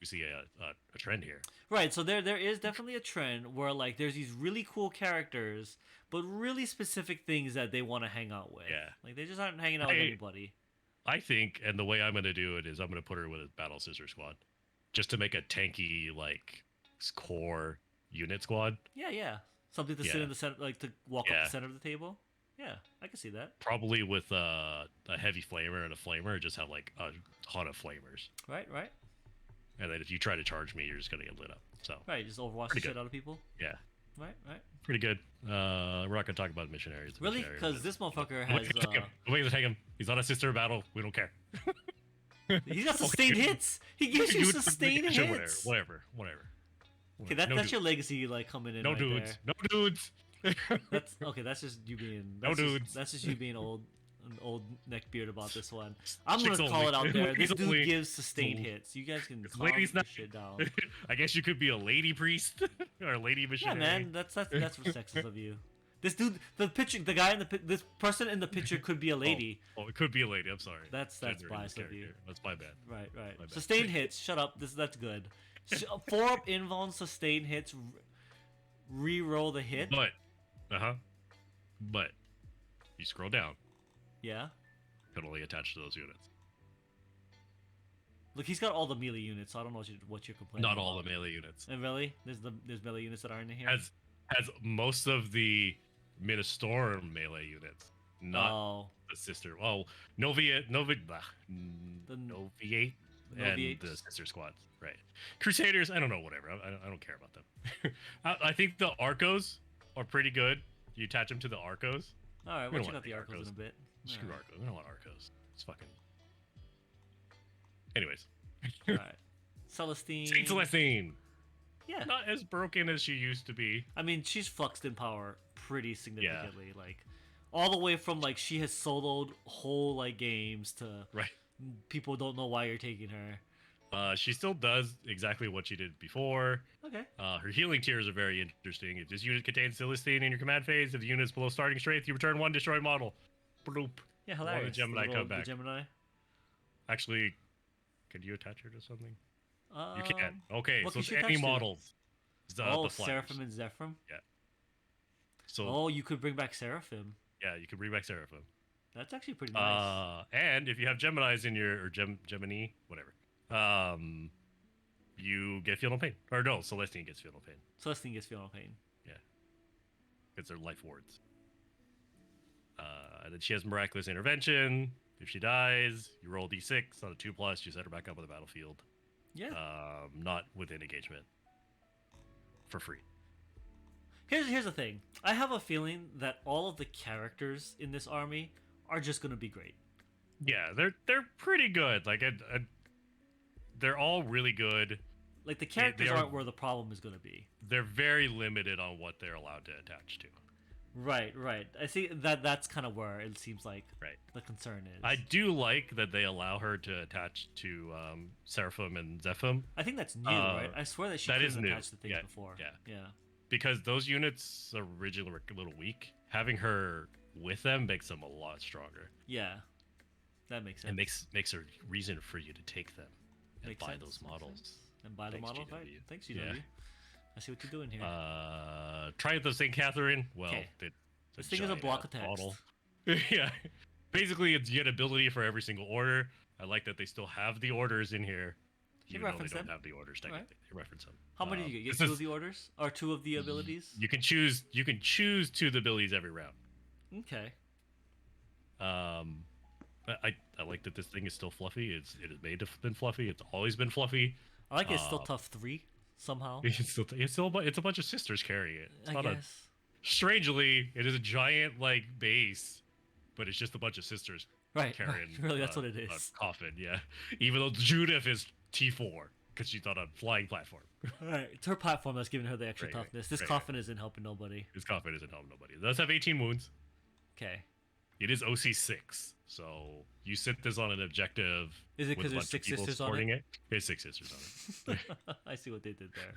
We see a trend here. Right, so there is definitely a trend where like there's these really cool characters, but really specific things that they want to hang out with. Yeah. Like they just aren't hanging out with anybody. I think, and the way I'm going to do it is I'm going to put her with a Battle Sister Squad, just to make a tanky like core unit squad. Yeah. Something to sit Yeah. in the center, like to walk up Yeah. the center of the table. Yeah, I can see that. Probably with a heavy flamer and a flamer, just have like a ton of flamers. Right. And then if you try to charge me, you're just going to get lit up. So Right, just overwatch the Pretty shit good. out of people. yeah, Right. pretty good. We're not going to talk about missionaries. The Really? missionary Because was- this motherfucker Nobody has can take him. Nobody can take him. He's on a sister battle. We don't care. he's got sustained hits. He gives you sustained Sure, hits. whatever. Okay, No that's dudes. your legacy like coming in. No right dudes. there. No dudes. That's okay. That's just you being. No That's dudes. just, that's just you being old, an old neckbeard about this one. I'm Chicks gonna call only. it out there. This Ladies dude only. gives sustained It's hits. You guys can it's calm ladies this not- shit down. I guess you could be a lady priest or a lady Yeah, missionary. man. That's sexist of you. This dude, the picture, the guy in this person in the picture could be a lady. Oh, it could be a lady. I'm sorry. That's Gender in this biased of you. character. That's my bad. Right, My right. bad. Sustained hits. Shut up. That's good. 4-up invuln sustained hits. Re-roll the hit. But, but you scroll down, Yeah. could only attach to those units. Look, he's got all the melee units, so I don't know what you're complaining Not about. all the melee units. And really? There's melee units that aren't in here? Has most of the Ministorum melee units, not Oh. the sister. Oh, Noviate, Noviate, The Noviate, and Noviates. the sister squads. Right. Crusaders. I don't know. Whatever. I don't care about them. I think the Arcos are pretty good. You attach them to the Arcos. Alright, We we'll don't check out want the the Arcos in Arcos. a bit. Screw Arcos. We don't want Arcos. It's fucking. Anyways, Alright. Celestine. Saint Celestine. Yeah. Not as broken as she used to be. I mean, she's fluxed in power pretty significantly. Like, all the way from, like, she has soloed whole, like, games to Right. people don't know why you're taking her. She still does exactly what she did before. Okay. Her healing tiers are very interesting. If this unit contains Celestine in your command phase, if the unit is below starting strength, you return one destroyed model. Bloop. Yeah, While the hilarious. Gemini little- come the back. Gemini. Actually, could you attach her to something? You Um, can. Okay, what so can it's she any attach to? models. Oh, The flyers. Seraphim and Zephyr. So Oh, you could bring back Seraphim. yeah, you can bring back Seraphim. That's actually pretty nice. And if you have Geminis in your or Gemini, whatever, you get Feel No Pain. Or no, Celestine gets Feel No Pain. Celestine gets Feel No Pain. It's their life wards. And then she has Miraculous Intervention. If she dies, you roll d6 on a 2+, you set her back up on the battlefield. Yeah. Not within engagement. For free. Here's the thing. I have a feeling that all of the characters in this army are just gonna be great. Yeah, they're pretty good. Like, they're all really good. Like the characters are- aren't where the problem is gonna be. They're very limited on what they're allowed to attach to. Right, right. I see that's kind of where it seems like Right. the concern is. I do like that they allow her to attach to Seraphim and Zephim, I think that's new, right? I swear that she that could is have new. attached to things Yeah, before. yeah. Yeah. because those units originally were a little weak. Having her with them makes them a lot stronger. Yeah. That makes sense. It makes a reason for you to take them and Makes buy sense, those makes models. sense. And buy the Thanks, model, GW. right? Thanks, GW. Yeah. I see what you're doing here. Triumph of St. Catherine. Well, Okay. it's This thing is a giant block ass of text. model. Yeah. Basically, it's you get ability for every single order. I like that they still have the orders in here. You Even though they reference don't them? have the orders Alright. technically. They reference them. How many do you get? You this get 2 is- of the orders? Or 2 of the abilities? You can choose 2 of the abilities every round. Okay. I like that this thing is still fluffy. It is made to been fluffy. It's always been fluffy. I like it's still Uh, tough 3 somehow. It's a bunch of sisters carrying it. It's I not guess. strangely, it is a giant like base, but it's just a bunch of sisters Right. carrying. Really, that's what it a is. coffin, yeah. Even though Judith is T4 because she's on a flying platform. Alright, it's her platform that's giving her the extra Right, right, toughness. This right, coffin isn't helping nobody. His coffin isn't helping nobody. It does have 18 wounds. Okay. It is OC6, so you sit this on an objective. Is it with a 'cause there's bunch of 6 people sisters on supporting it? There's 6 sisters on it. I see what they did there.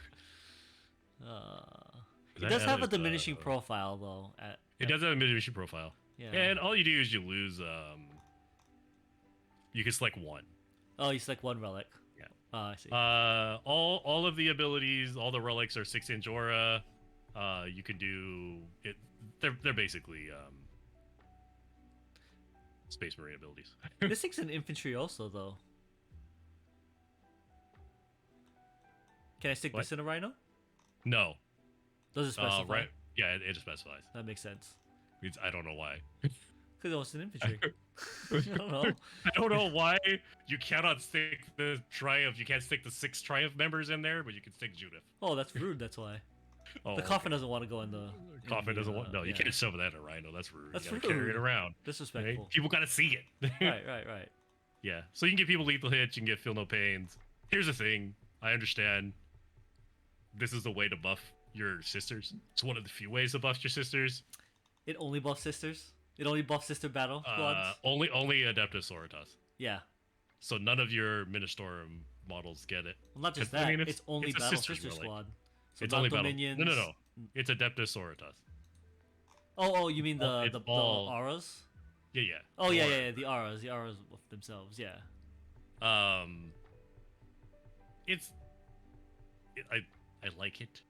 It That does have a added, diminishing profile though. It does have a mid-mission profile. Yeah. And all you do is you lose. You can select one. Oh, you select 1 relic. Yeah. Oh, I see. All of the abilities, all the relics are 6-inch aura. You can do it. They're basically Space Marine abilities. This thing's an infantry also though. Can I stick What? this in a rhino? No. Does it specify? Right. Yeah, it specifies. That makes sense. I don't know why. Because it's an infantry. I don't know. I don't know why you cannot stick the Triumph. You can't stick the 6 Triumph members in there, but you can stick Judith. Oh, that's rude. That's why. Oh, The coffin doesn't want to go in the. Coffin doesn't want. No, you yeah. can't shove that in a rhino. That's rude. That's you gotta carry rude. it around. Right? Disrespectful. People gotta see it. Right, right, right. Yeah. So you can give people lethal hits. You can get feel no pains. Here's the thing. I understand. This is the way to buff your sisters. It's one of the few ways to buff your sisters. It only buffs sisters. It only buffs sister battle squads. Only Adeptus Sororitas. Yeah. So none of your Ministorum models get it. Well, not just 'Cause, that. It's only it's a battle sisters sister relic. squad. So It's not only battle. Dominions. No. It's Adeptus Sororitas. Oh, you mean It's the all- auras? Yeah. Oh yeah, Or, yeah, the auras themselves. Yeah. It's. I like it.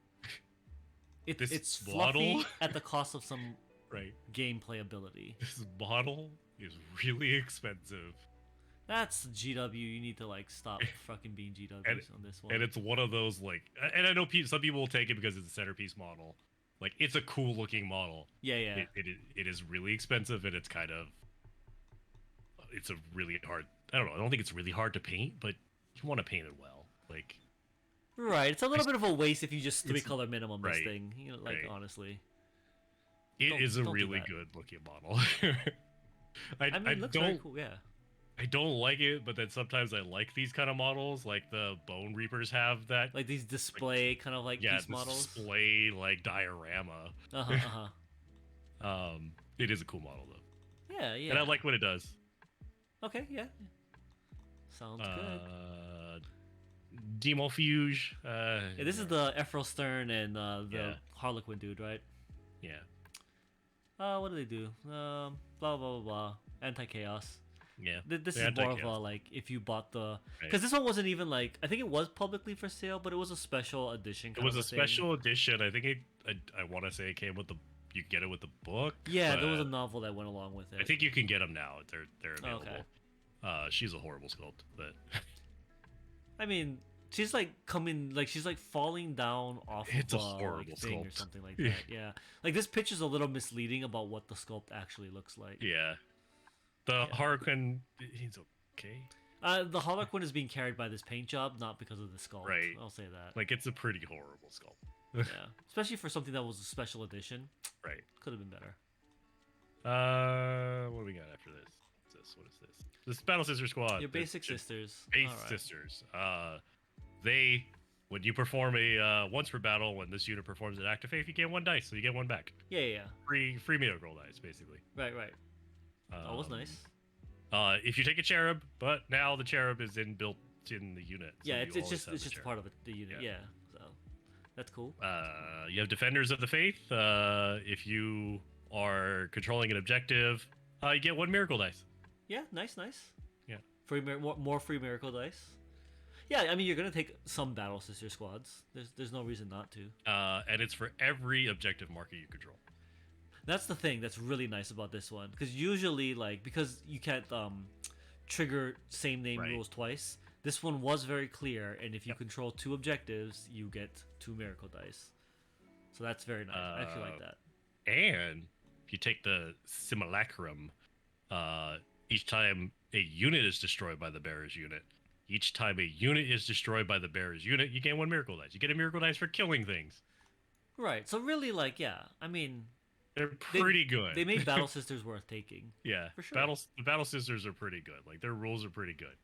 This It's fluffy model- at the cost of some Right. gameplay ability. This model is really expensive, That's GW. You need to like stop fucking being GWs on this one. and it's one of those like. And I know some people will take it because it's a centerpiece model. Like it's a cool looking model. yeah, yeah. It is really expensive, and it's kind of. It's a really hard. I don't know. I don't think it's really hard to paint, but you want to paint it well. Like Right. It's a little bit of a waste if you just It's- 3-color minimum this right, thing. You know, like right. honestly. it is a don't do really that. good looking model. I mean, it looks very cool. Yeah. I don't like it, but then sometimes I like these kind of models. Like the Bone Reapers have that. Like these display kind of like Yeah, piece this models. display like diorama. Uh-huh. It is a cool model though, Yeah, yeah. and I like what it does. Okay, yeah. Sounds good. Demofuge. Yeah, this is the Ephraim Stern and the Yeah. Harlequin dude, right? Yeah. What do they do? Blah blah blah blah. Anti-chaos. Yeah. This The is more of a anti-chaos. like if you bought the Right. because this one wasn't even like I think it was publicly for sale, but it was a special edition. It Kind was of a thing. special edition. I think I want to say it came with the. You get it with the book. Yeah, there was a but novel that went along with it. I think you can get them now. They're Oh, available. okay. She's a horrible sculpt, but I mean, she's like coming, like she's like falling down off It's of a like, horrible thing or sculpt. something like Yeah. that. Yeah, like this picture's a little misleading about what the sculpt actually looks like. yeah. The Yeah. Harlequin, he's okay. The Harlequin is being carried by this paint job, not because of the sculpt. Right. I'll say that. Like it's a pretty horrible sculpt. Yeah, especially for something that was a special edition, Right. could have been better. What do we got after this? What's this? What is this? This Battle Sister Squad. Your It's basic just sisters. Base Alright. sisters. They when you perform a once per battle, when this unit performs an act of faith, you get 1 dice, so you get 1 back. Yeah, yeah, yeah. Free miracle dice, basically. Right, right. That was nice. If you take a cherub, but now the cherub is built in the unit. so Yeah, you it's always just have it's the just cherub. part of the unit. Yeah. Yeah. So that's cool. You have Defenders of the Faith. If you are controlling an objective, you get 1 miracle dice. Yeah, nice, nice. Yeah. More free miracle dice. Yeah, I mean you're gonna take some battle sister squads. There's no reason not to. And it's for every objective marker you control. That's the thing that's really nice about this one because usually like because you can't trigger same name Right. rules twice. This one was very clear, and if you Yep. control 2 objectives, you get 2 miracle dice. So that's very nice. I actually like that. And if you take the Simulacrum, each time a unit is destroyed by the bearer's unit, each time a unit is destroyed by the bearer's unit, you gain 1 miracle dice. You get a miracle dice for killing things. Right. So really, like, yeah. I mean, They're pretty good. they made Battle Sisters worth taking. yeah, for sure. The battle sisters are pretty good. Like their rules are pretty good.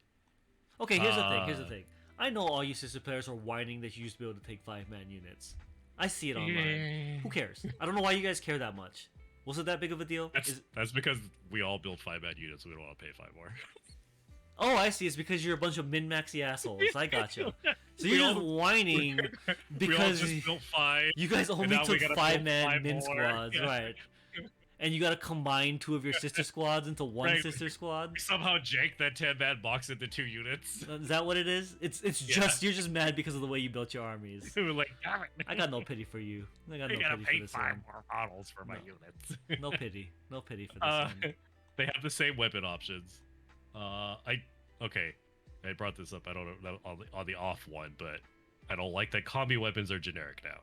Okay, here's the thing. Here's the Uh, thing. I know all you sister players are whining that you used to be able to take 5-man units. I see it online. Who cares? I don't know why you guys care that much. Was it that big of a deal? That's because we all build 5-man units, so we don't want to pay 5 more. Oh, I see. It's because you're a bunch of min-maxy assholes. I gotcha. So We you're just all- whining we all because just built 5. you guys only now we took gotta build 5-man 5 min more. squads, Yeah. right? And you got to combine 2 of your sister squads into one Right. sister squad. We somehow janked that 10-man box into 2 units. Is that what it is? It's Yeah. just you're just mad because of the way you built your armies. We were like, damn it. I got no pity for you. I got I no gotta pity pay for this 5 one. more models for my No. units. No pity. No pity for this one. They have the same weapon options. I brought this up. I don't know on the off one, but I don't like that combi weapons are generic now.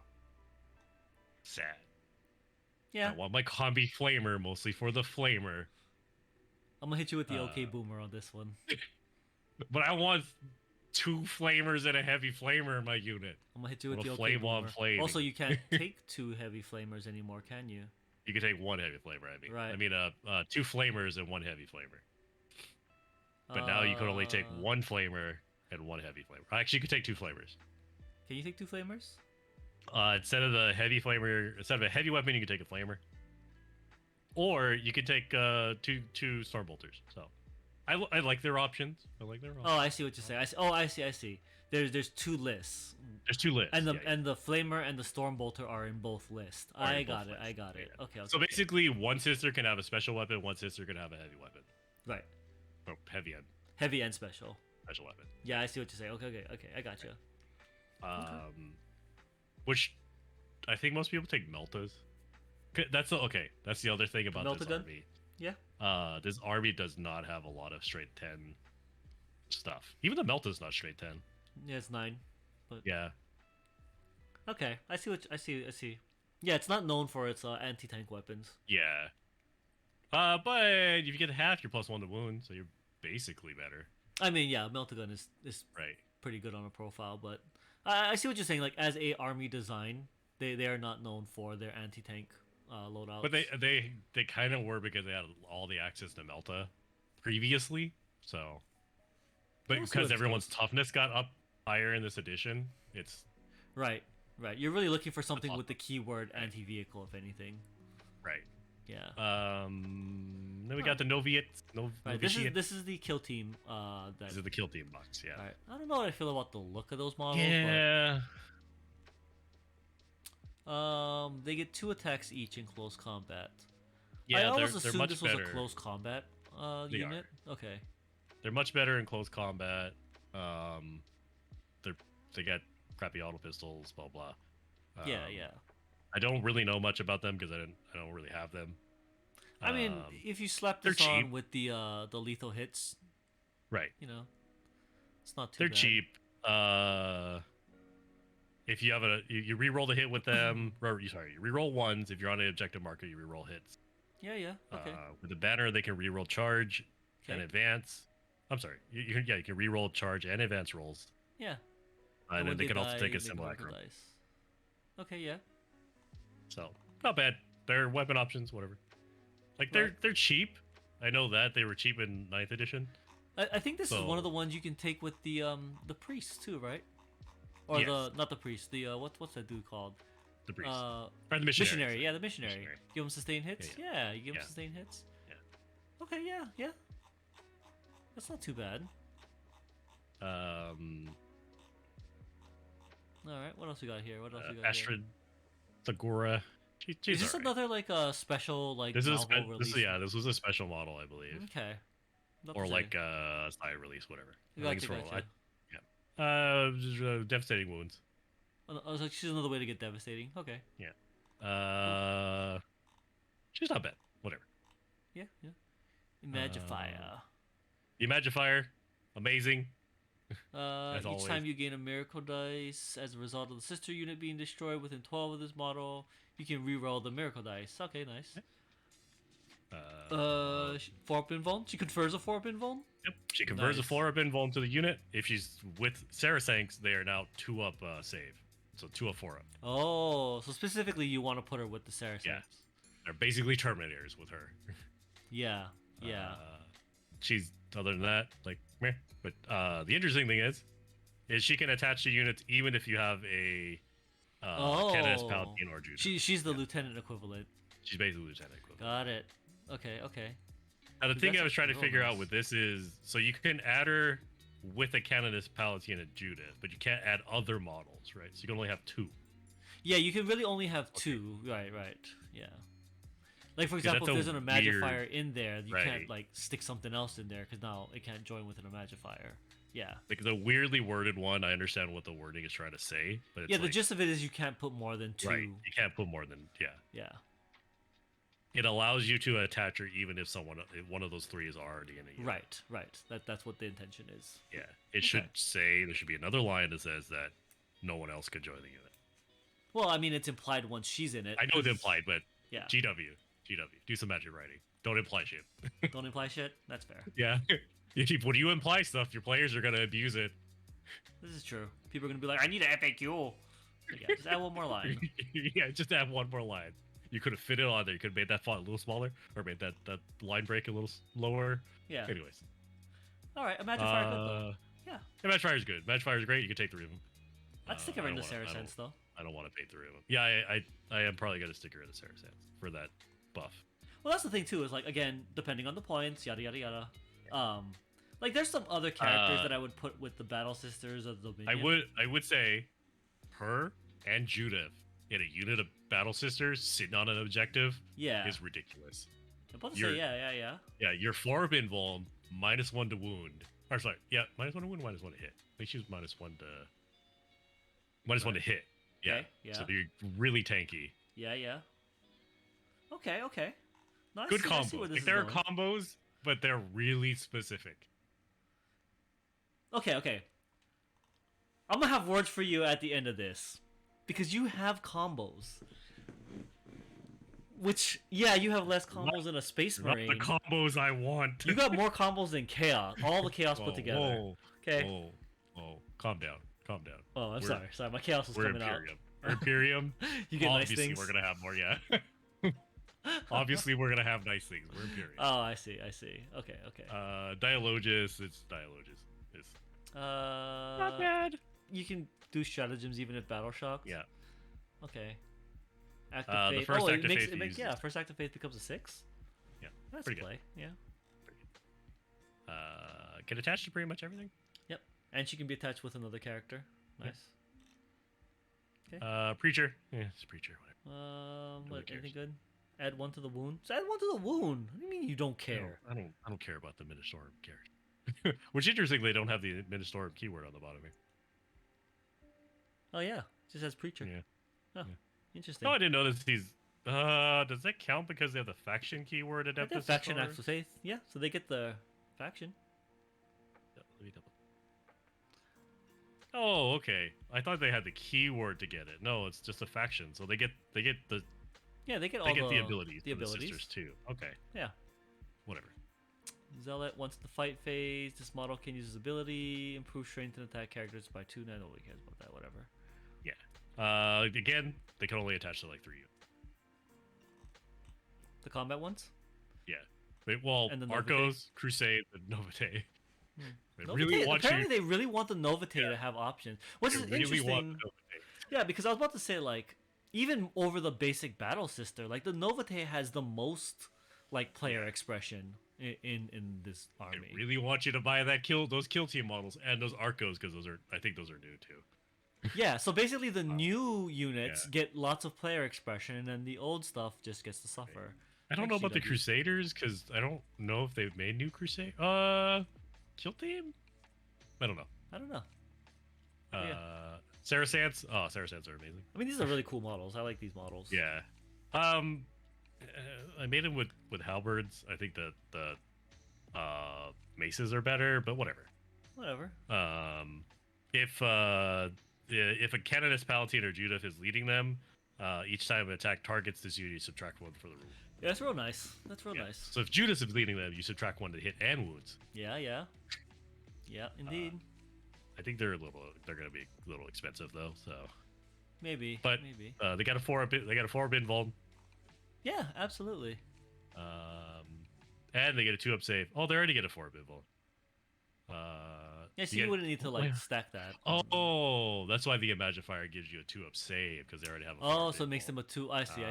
Sad. Yeah, I want my combi flamer mostly for the flamer, I'm gonna hit you with the OK Uh, Boomer on this one. but I want 2 flamers and a heavy flamer in my unit. I'm gonna hit you with Little the OK flame on Boomer. flame. Also, you can't take 2 heavy flamers anymore, can you? You can take 1 heavy flamer. Right. 2 flamers and 1 heavy flamer. But now you can only take Uh, 1 flamer and 1 heavy flamer. Actually, you could take 2 flamers. Can you take 2 flamers? Instead of a heavy weapon, you can take a flamer, or you can take two storm bolters. So, I like their options. I like their options. Oh, I see what you're saying. I see. Oh, I see. There's two lists, There's two lists. and the yeah, and the flamer and the storm bolter are in both lists. Are in I both got it. lists, I got it. yeah. Okay. So basically, one sister can have a special weapon, one sister can have a heavy weapon. Right. Or heavy and Heavy and special. special weapon. Yeah, I see what you're saying. Okay. I got you. Which I think most people take Meltas. That's the other thing about this Melta gun? army. Yeah. This army does not have a lot of straight 10 stuff. Even the Melta's not straight 10. Yeah, it's 9. Yeah. Okay, I see. Yeah, it's not known for its anti-tank weapons. Yeah. But if you get half, you're +1 to wound, so you're basically better. I mean, yeah, Meltagun is Right. pretty good on a profile, but I see what you're saying. Like as a army design, they are not known for their anti-tank loadouts. But they kind of were because they had all the access to Melta previously, so. But We'll see because what it everyone's goes. toughness got up higher in this edition, it's right. You're really looking for something awesome. with the keyword anti-vehicle, if anything. right. Yeah. Then we got the Noviets. Right. This is the kill team. That. This is the kill team box, yeah. Right. I don't know what I feel about the look of those models. Yeah. But, they get 2 attacks each in close combat. Yeah, I always they're assumed much this was better. a close combat They unit. Okay. They're much better in close combat. They got crappy auto pistols, blah blah. Yeah. I don't really know much about them because I don't really have them. I mean, if you slap they're this on cheap. with the lethal hits, Right. you know, it's not too They're bad. cheap. If you have you re-roll the hit with them, you re-roll ones. If you're on an objective marker, you re-roll hits. Yeah. Okay. With the banner, they can re-roll charge and Okay. advance. I'm sorry. You can re-roll charge and advance rolls. Yeah. And then when they can also die, take a they simulacrum. roll the dice. Okay. Yeah. So not bad. They're weapon options, whatever. Like Right. they're cheap. I know that they were cheap in 9th edition. I think this is one So- of the ones you can take with the priest too, right? Or Yes. not the priest. The what's that dude called? The priest Uh, or the missionary. missionary. Yeah, the missionary. Missionary. Give him sustained hits. Yeah, Yeah, you give him Yeah. sustained hits. Yeah. Okay. Yeah. That's not too bad. All right. What else we got here? What else we got here? Astrid, Thagora. She's Is this alright. another like a special like This is Valve release? this was a special model, I believe, Okay. Not or to like say. side release, whatever. I Gotcha, think it's for gotcha. devastating wounds. I was like, she's another way to get devastating. Okay. She's not bad. Whatever. Yeah. Imagifier. The Imagifier, amazing. Each as always. time you gain a miracle dice as a result of the sister unit being destroyed within 12 of this model, you can reroll the miracle dice. Okay, nice. 4-up invuln. She confers a 4-up invuln. Yep. She converts Nice. a 4-up invuln to the unit. If she's with Sarasanks, they are now 2-up save. So 2-up, 4-up. Oh, so specifically you want to put her with the Saracens. Yeah. They're basically Terminators with her. Yeah. She's, other than that, like, meh. But the interesting thing is she can attach to units even if you have a Canoness, Paladin, or Judah. She's the lieutenant equivalent. She's basically Lieutenant equivalent. Got it. Okay. Now, the Dude, thing that's I was trying to real figure nice. out with this is, so you can add her with a Canoness, Palatine, and Judah, but you can't add other models, right? So you can only have 2. Yeah, you can really only have 2. Right. Yeah. Like for example, if that's there's a an Imagifier in there, you Right. can't like stick something else in there because now it can't join with an Imagifier. Yeah. Like the weirdly worded one, I understand what the wording is trying to say, but it's Yeah, the like, gist of it is you can't put more than 2. right, you can't put more than, Yeah. It allows you to attach her even if one of those 3 is already in a unit. Right. That's what the intention is. Yeah, it should say, there should be another line that says that no one else can join the unit. Well, I mean, it's implied once she's in it. I know it's implied, but Yeah. GW, do some magic writing. Don't imply shit. Don't imply shit. That's fair. Yeah. When you imply stuff, your players are going to abuse it. This is true. People are gonna be like, I need an FAQ. But yeah, just add one more line. Yeah, just add one more line. You could have fit it on there. You could have made that font a little smaller, or made that line break a little lower. Yeah. Anyways. All right. Imagifier good though. Yeah. Yeah, Matchfire's good. Matchfire's great. You can take 3 of them. I'd stick I her in don't the wanna- I Saracens though. I don't want to pay through him. Yeah, I am probably gonna stick around the Saracens for that buff. Well, that's the thing too. Is like again, depending on the points, yada yada yada. Like there's some other characters that I would put with the Battle Sisters of the Dominion. I would say her and Judith in a unit of Battle Sisters sitting on an objective Yeah. is ridiculous. I'm about to you're- say yeah. Yeah, your Flora Invuln -1 to wound. Or sorry, yeah, -1 to wound, -1 to hit. I think she was -1 to -1 to hit. Yeah. Okay, yeah. So you're really tanky. Yeah. Okay. No, I Good see- I see combo. where this Like is there are going. combos, but they're really specific. Okay. I'm gonna have words for you at the end of this, because you have combos. Which, yeah, you have less combos than a Space Not Marine. the combos I want. You got more combos than Chaos. All the Chaos Whoa, put together. Whoa, Okay. whoa. Calm down. Oh, I'm We're- sorry. My Chaos was We're coming Imperium. We're Imperium. out. You get nice Obviously, things. we're gonna have more. Yeah. Obviously, we're gonna have nice things. We're Imperium. Oh, I see. Okay. Dialogus. It's Dialogus. It's not Uh, bad. you can do stratagems even if battle shocks. Yeah. Okay. Active The faith. first Oh, Act of Faith yeah. uses- First active faith becomes a 6. Yeah. That's pretty a good. play. Yeah. Get attached to pretty much everything. Yep. And she can be attached with another character. Nice. Preacher. Yeah, it's Preacher. Whatever. What? cares? Anything good? Add 1 to the wound. So add 1 to the wound. What do you mean you don't care? I don't care about the Ministorum character. Which interestingly, they don't have the Ministorum keyword on the bottom here. Oh yeah, just has preacher. Yeah. Oh, Yeah. interesting. Oh, I didn't notice these. Does that count because they have the faction keyword They have Adeptus? faction Or- acts of faith. Yeah, so they get the faction. Yeah, let me double. Oh, okay. I thought they had the keyword to get it. No, it's just a faction, so they get the Yeah, they get all they get the abilities. The from the abilities. sisters too. Okay. Yeah. Whatever. Zealot, once the fight phase, this model can use his ability, improve strength and attack characters by 2. Nobody cares about that. Whatever. Again, they can only attach to like 3 units. The combat ones. Well, And the Arcos, Crusade, and Novate. Hmm. They Novate, really want apparently you. they really want the Novate to have options, which They is really want interesting. Novate. Yeah, because I was about to say like even over the basic battle sister, like the Novate has the most like player expression in this They army. really want you to buy those kill team models and those Arcos because I think those are new too. Yeah, so basically the new units yeah. get lots of player expression, and then the old stuff just gets to suffer. I don't know about the XGW. Crusaders because I don't know if they've made new Crusade. Kill team? I don't know. I don't know. Yeah. Saracens. Oh, Saracens are amazing. I mean, these are really cool models. I like these models. Yeah. I made them with halberds. I think that the maces are better, but whatever. Whatever. If a Canonist Palatine or Judith is leading them, each time an attack targets this unit, you subtract 1 for the rule. Yeah, that's real nice. That's real Yeah. nice. So if Judith is leading them, you subtract 1 to hit and wounds. Yeah. Yeah, indeed. I think they're gonna be a little expensive though. So Maybe. but- Maybe. they got a 4-up involved. Yeah, absolutely. And they get a 2-up save. Oh, they already get a 4-up involved. Yeah, so you you get- wouldn't need to like yeah. stack that. Oh, that's why the Imagine Fire gives you a 2-up save because they already have a Oh, 4-up so it makes them involved. a 2. I see.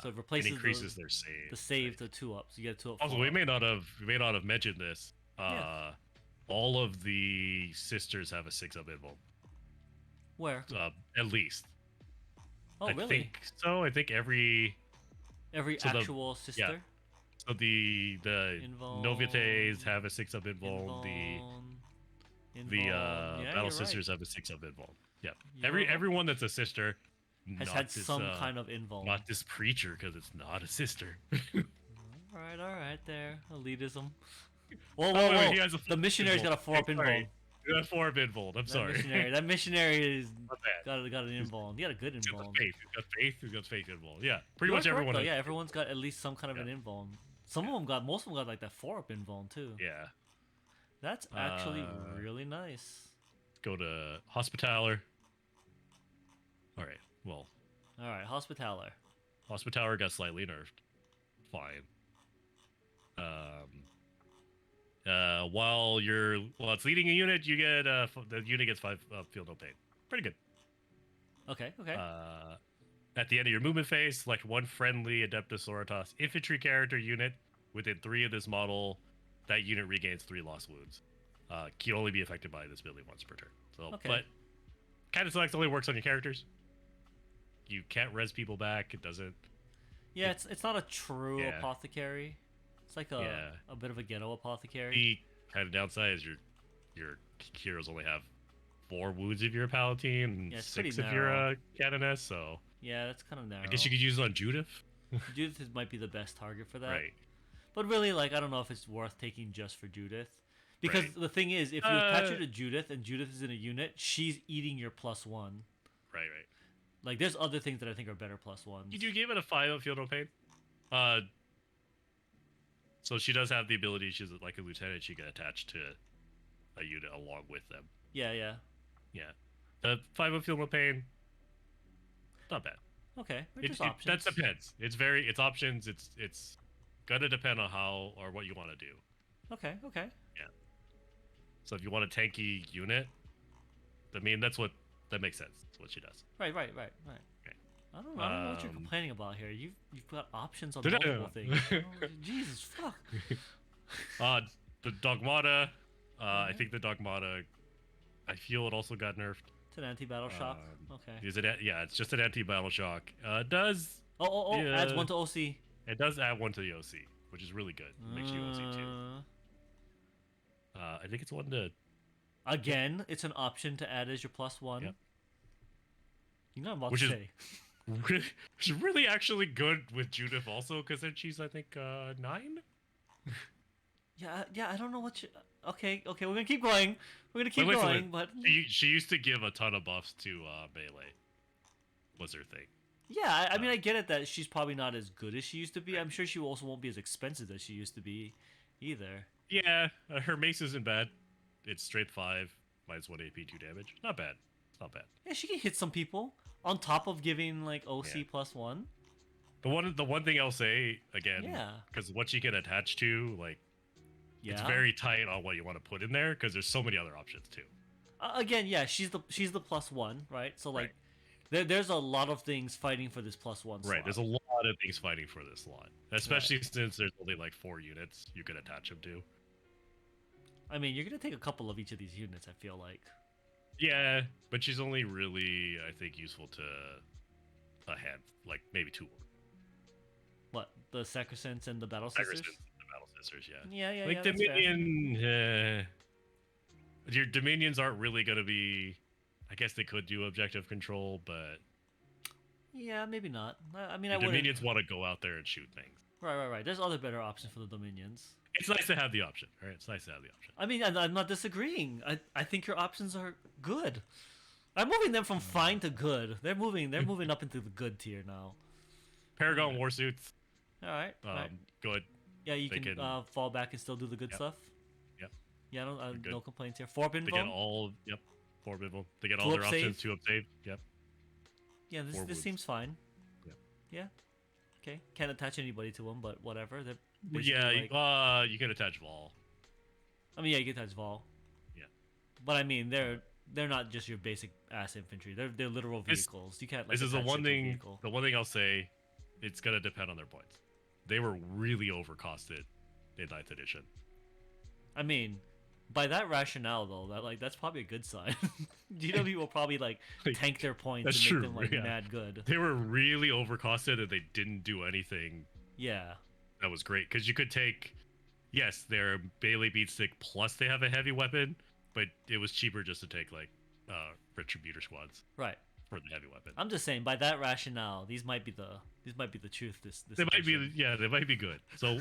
So it It replaces increases their save. the save to 2 ups. You get a 2 up. Also, 4 we up. may not have mentioned this. Yeah. All of the sisters have a 6-up involved. Where? At least. Oh, I really? think so. I think every Every so the- actual sister. so the Invuln, Novites have a 6-up involved. The Battle Sisters have a 6-up involved. Yeah. You're- Everyone that's a sister has not had this, some kind of invuln. not this preacher because it's not a sister. All right, there. Elitism. Whoa, Oh, whoa. he has a The missionary's got a 4-up Hey, sorry. invuln. You got 4-up involved. I'm sorry. That missionary is Not bad. got an invuln. He got a good He's got invuln. faith. He's got faith involved. Yeah. Pretty You are much correct, everyone. though. has- Yeah, everyone's got at least some kind of Yeah. an invuln. Most of them got like that 4-up invuln too. Yeah. That's actually Uh, really nice. Go to Hospitaller. All right. Well, All right, Hospitaller. Hospitaller got slightly nerfed. Fine. While it's leading a unit, you get the unit gets 5 field no pain. Pretty good. Okay. Okay. At the end of your movement phase, select one friendly Adeptus Sororitas infantry character unit within 3 of this model. That unit regains 3 lost wounds. Can only be affected by this ability once per turn. So, Okay. but kind of selects only works on your characters. You can't res people back. It doesn't. Yeah, it's not a true Yeah. apothecary. It's like a Yeah. bit of a ghetto apothecary. The kind of downside is your heroes only have 4 wounds if you're a paladin and Yeah, it's pretty 6 if you're narrow. a canoness. So Yeah, that's kind of narrow. I guess you could use it on Judith. Judith might be the best target for that. Right. But really, like, I don't know if it's worth taking just for Judith. Because Right. the thing is, if you attach her to Judith and Judith is in a unit, she's eating your +1. Right. Like, there's other things that I think are better +1s. You do give it a 5 on Field of Pain. So she does have the ability. She's like a lieutenant. She can attach to a unit along with them. Yeah. Yeah. The 5 on Field of Pain. Not bad. Okay. Or It, just it, options. that depends. It's options. It's gonna depend on how or what you want to do. Okay. So if you want a tanky unit, I mean that makes sense. That's what she does. Right. Okay. I don't know what you're complaining about here. You've got options on No, no, multiple no. things. Oh, Jesus fuck. The Dogmata. I think the Dogmata. I feel it also got nerfed. It's an anti-battle shock. Okay. Is it? Yeah, it's just an anti-battle shock. It does. Oh! Yeah. Adds 1 to OC. It does add 1 to the OC, which is really good. It makes you OC too. I think it's 1 to. Again, it's an option to add as your +1. Yep. You know what I'm about Which to is- say. She's really actually good with Judith also, because then she's I think 9. Yeah. I don't know what you. Okay. We're gonna keep going. We're gonna keep Wait, going. But She used to give a ton of buffs to melee. Was her thing. yeah, I mean, I get it that she's probably not as good as she used to be. I'm sure she also won't be as expensive as she used to be, either. Yeah, her mace isn't bad. It's strength 5, minus 1 AP, 2 damage. Not bad. It's not bad. Yeah, she can hit some people on top of giving like OC Yeah. +1. The one thing I'll say again, Yeah. because what you can attach to, like, Yeah. it's very tight on what you want to put in there, because there's so many other options too. Again, yeah, she's the +1, right? So like, there's a lot of things fighting for this +1 slot. Right. There's a lot of things fighting for this slot, especially since there's only like 4 units you can attach them to. I mean, you're gonna take a couple of each of these units. I feel like. Yeah, but she's only really, I think, useful to a hand, like maybe 2 more. What, the Sacrosanct and the Battle Sisters? Sacrosanct and the Battle Sisters, yeah. Yeah. Like that's fair. Dominion, your Dominions aren't really gonna be. I guess they could do objective control, but Yeah, maybe not. I mean, the I would. Dominions want to go out there and shoot things. Right. There's other better options for the Dominions. It's nice to have the option, right? It's nice to have the option. I mean, I'm not disagreeing. I think your options are good. I'm moving them from fine to good. They're moving up into the good tier now. Paragon Warsuits, All right. good. Yeah, you they can can- fall back and still do the good Yep. stuff. Yep. Yeah, I don't, They're good. no complaints here. Forbidden They get Bone? all, 4 bibble. They get Two all their up options, save? 2 up save. Yep. Yeah, this 4 this wounds. seems fine. Yep. Yeah. Okay. Can't attach anybody to them, but whatever. They're Yeah, basically like, you can attach Vol. I mean, yeah, you can attach Vol. Yeah. But I mean, they're not just your basic ass infantry. They're literal This- vehicles. You can't like. This is the attach one it to a thing. vehicle. The one thing I'll say, it's gonna depend on their points. They were really overcosted in 9th edition. I mean, by that rationale though, that's probably a good sign. GW will probably like Like, tank their points that's and make true, them like yeah. mad good. They were really overcosted, and they didn't do anything Yeah. that was great. Because you could take, yes, they're Bailey Beatstick plus they have a heavy weapon, but it was cheaper just to take like Retributor squads Right. for the heavy weapon. I'm just saying, by that rationale, these might be the truth. This They might be, edition. yeah, they might be good. So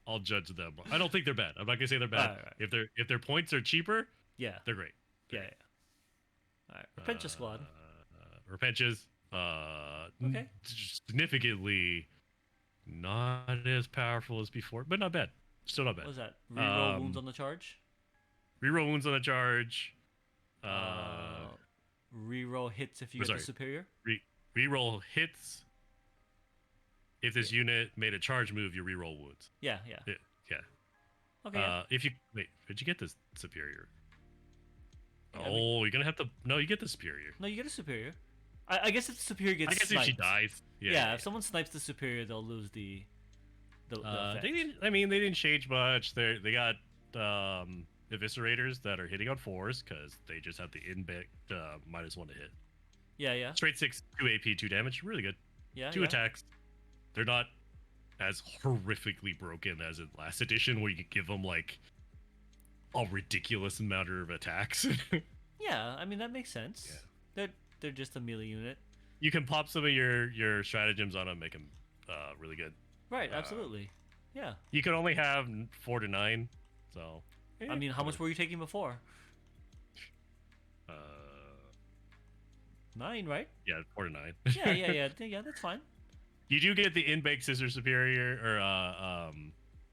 I'll judge them. I don't think they're bad. I'm not gonna say they're bad. Right. If their points are cheaper, Yeah. they're great. Yeah. All right. Repentia Squad. Repentias, Okay. significantly not as powerful as before, but not bad. Still not bad. What was that? Reroll Um, wounds on the charge. Reroll wounds on the charge. Reroll hits if you get sorry. the superior. Reroll hits. If this unit made a charge move, you reroll wounds. Yeah. Yeah. Okay. If you wait, did you get this superior? Yeah, I mean, Oh, you're gonna have to. No, you get the superior. no, you get a superior. I guess if the superior I gets guess sniped. if she dies. Yeah. Yeah, Yeah, if someone snipes the superior, they'll lose the yeah. effect. They didn't. I mean, they didn't change much. They got eviscerators that are hitting on 4s because they just have the inbuilt -1 to hit. Yeah, yeah, Straight 6, 2 AP, 2 damage. Really good. yeah, 2 yeah. attacks. They're not as horrifically broken as in last edition, where you could give them like a ridiculous amount of attacks. Yeah, I mean that makes sense. Yeah. They're just a melee unit. You can pop some of your stratagems on them, make them really good. Right, absolutely. Yeah. You can only have 4 to 9, so. I mean, how much were you taking before? Uh, 9, right? yeah, 4 to 9. Yeah, yeah, yeah, yeah. That's fine. You do get the in-bake Scissor Superior, or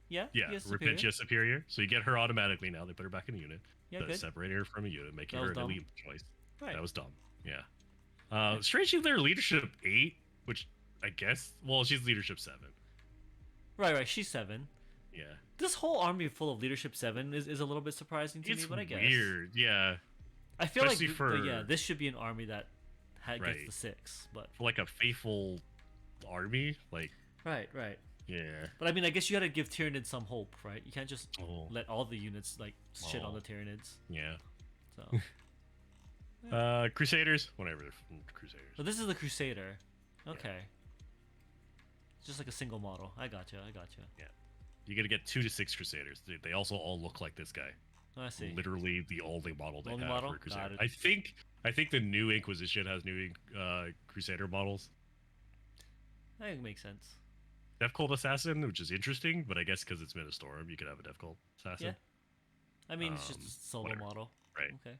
Yeah. yeah, yes, superior. Repentia Superior. So you get her automatically now. They put her back in the unit. Yeah, good. Separate her from a unit, making That her was an dumb. elite choice. Right. That was dumb. Yeah. Strangely, they're leadership 8, which I guess. Well, she's leadership 7. Right, right. She's 7. Yeah. This whole army full of leadership 7 is a little bit surprising to It's me, but I guess. weird. Yeah. I feel like Especially yeah, for- this should be an army that gets Right. the 6, but For like a faithful army, like right, right. yeah. But I mean, I guess you got to give Tyranids some hope, right? You can't just Oh. let all the units like shit on Oh. the Tyranids. Yeah. So, Crusaders, whatever. They're from Crusaders. so this is the Crusader. Okay. Just like a single model. I gotcha. I gotcha. You're gonna get 2 to 6 Crusaders. They also all look like this guy. I see. Literally the only model they Only have model? for Crusader. Got it. I think the new Inquisition has new Crusader models. I think it makes sense. Death Cult Assassin, which is interesting, but I guess because it's Storm, you could have a Death Cult Assassin. Yeah. I mean, it's just a solo whatever. model. Right. Okay.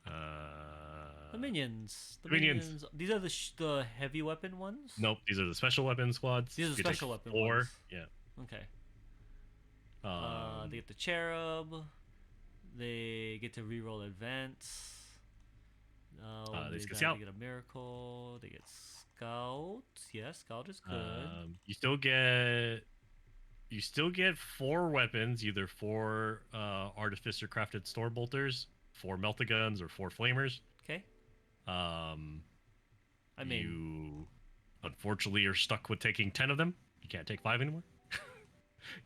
Uh, The minions. The minions. minions. These are the heavy weapon ones. Nope, these are the special weapon squads. These are the You take special weapon 4. ones. Yeah. Okay. Um, They get the cherub. They get to reroll advance. they They get scout. get a miracle. They get scout. Yeah, scout is good. You still get 4 weapons, either 4 artificer crafted store bolters, 4 meltaguns, or 4 flamers. Okay. Um, I mean, you unfortunately are stuck with taking 10 of them. You can't take 5 anymore.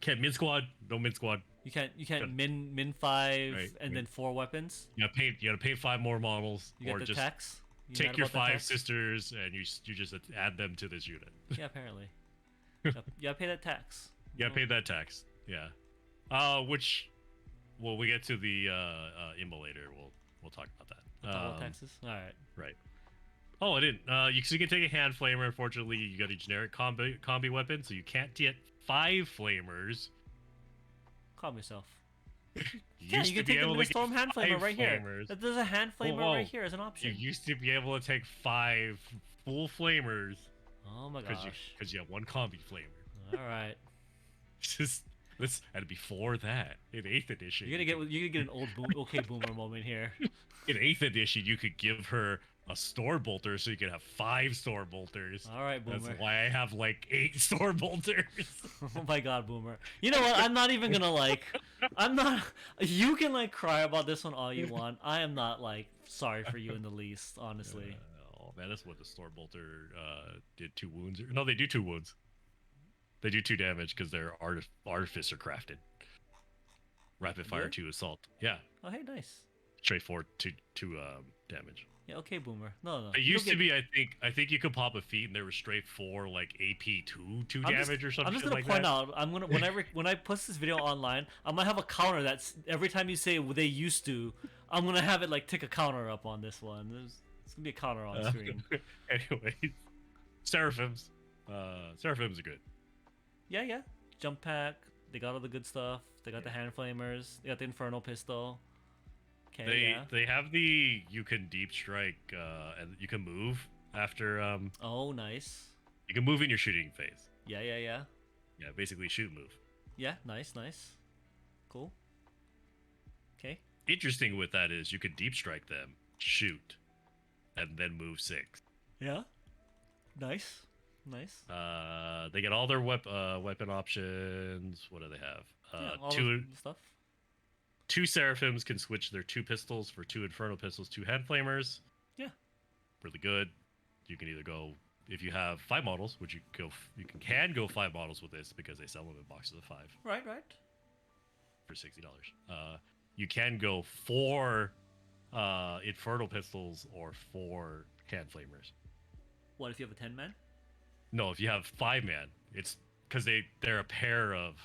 Can't mid squad. No mid squad. you can't Good. min 5 Right, and right. then 4 weapons. You gotta paint 5 more models, You or get the just tax. You take mad your about the 5 tax? sisters and you just add them to this unit. Yeah, apparently. You gotta pay that tax. Yeah, pay that tax. Yeah. Which, well, we get to the immolator. We'll talk about that. Double taxes. All right. Right. Oh, I didn't. So you can take a hand flamer. Unfortunately, you got a generic combi weapon, so you can't get 5 flamers. Calm yourself. You Yeah, used you to can be take the able to get Storm hand flamer 5 right here. flamers. There's a hand flamer whoa. right here as an You option. used to be able to take 5 full flamers Oh my because gosh. you have 1 combi flamer. All right. Just this, and before that, in 8th edition, You're gonna get an old okay boomer moment here. in 8th edition, you could give her a store bolter, so you could have 5 store bolters. All right, boomer. That's why I have like 8 store bolters. Oh my god, boomer. You know what? I'm not even gonna I'm not. You can cry about this one all you want. I am not sorry for you in the least, honestly. Oh man, that's what the store bolter did 2 wounds. No, they do 2 wounds. They do 2 damage because they're artificer crafted. Rapid fire Really? 2 assault. Yeah, Oh hey, nice. straightforward 2 damage. Yeah, okay, boomer. No. It you used don't to get- be, I think you could pop a feat and they were straight 4 like AP 2 I'm just- damage or something. I'm just gonna like point that. out. I'm gonna when I post this video online, I'm gonna have a counter that's every time you say they used to, I'm gonna have it tick a counter up on this one. It's gonna be a counter on screen. Anyways, Seraphims. Seraphims are good. Yeah. Jump pack. They got all the good stuff. They got the hand flamers. They got the infernal pistol. Okay. They have the you can deep strike and you can move after Oh, nice. you can move in your shooting phase. Yeah. Yeah, basically shoot and move. Yeah. Nice. Cool. Okay. Interesting with that is you can deep strike them, shoot, and then move 6. Yeah. Nice. They get all their weapon options. What do they have? Yeah, all Two the stuff. 2 Seraphims can switch their 2 pistols for 2 Infernal pistols, 2 Hand Flamers. Yeah. Really good. You can either go if you have 5 models, which can go 5 models with this because they sell them in boxes of 5 Right. for $60. You can go 4 Infernal pistols or 4 Hand Flamers. What if you have a 10-man? No, if you have 5-man, it's because they're a pair of.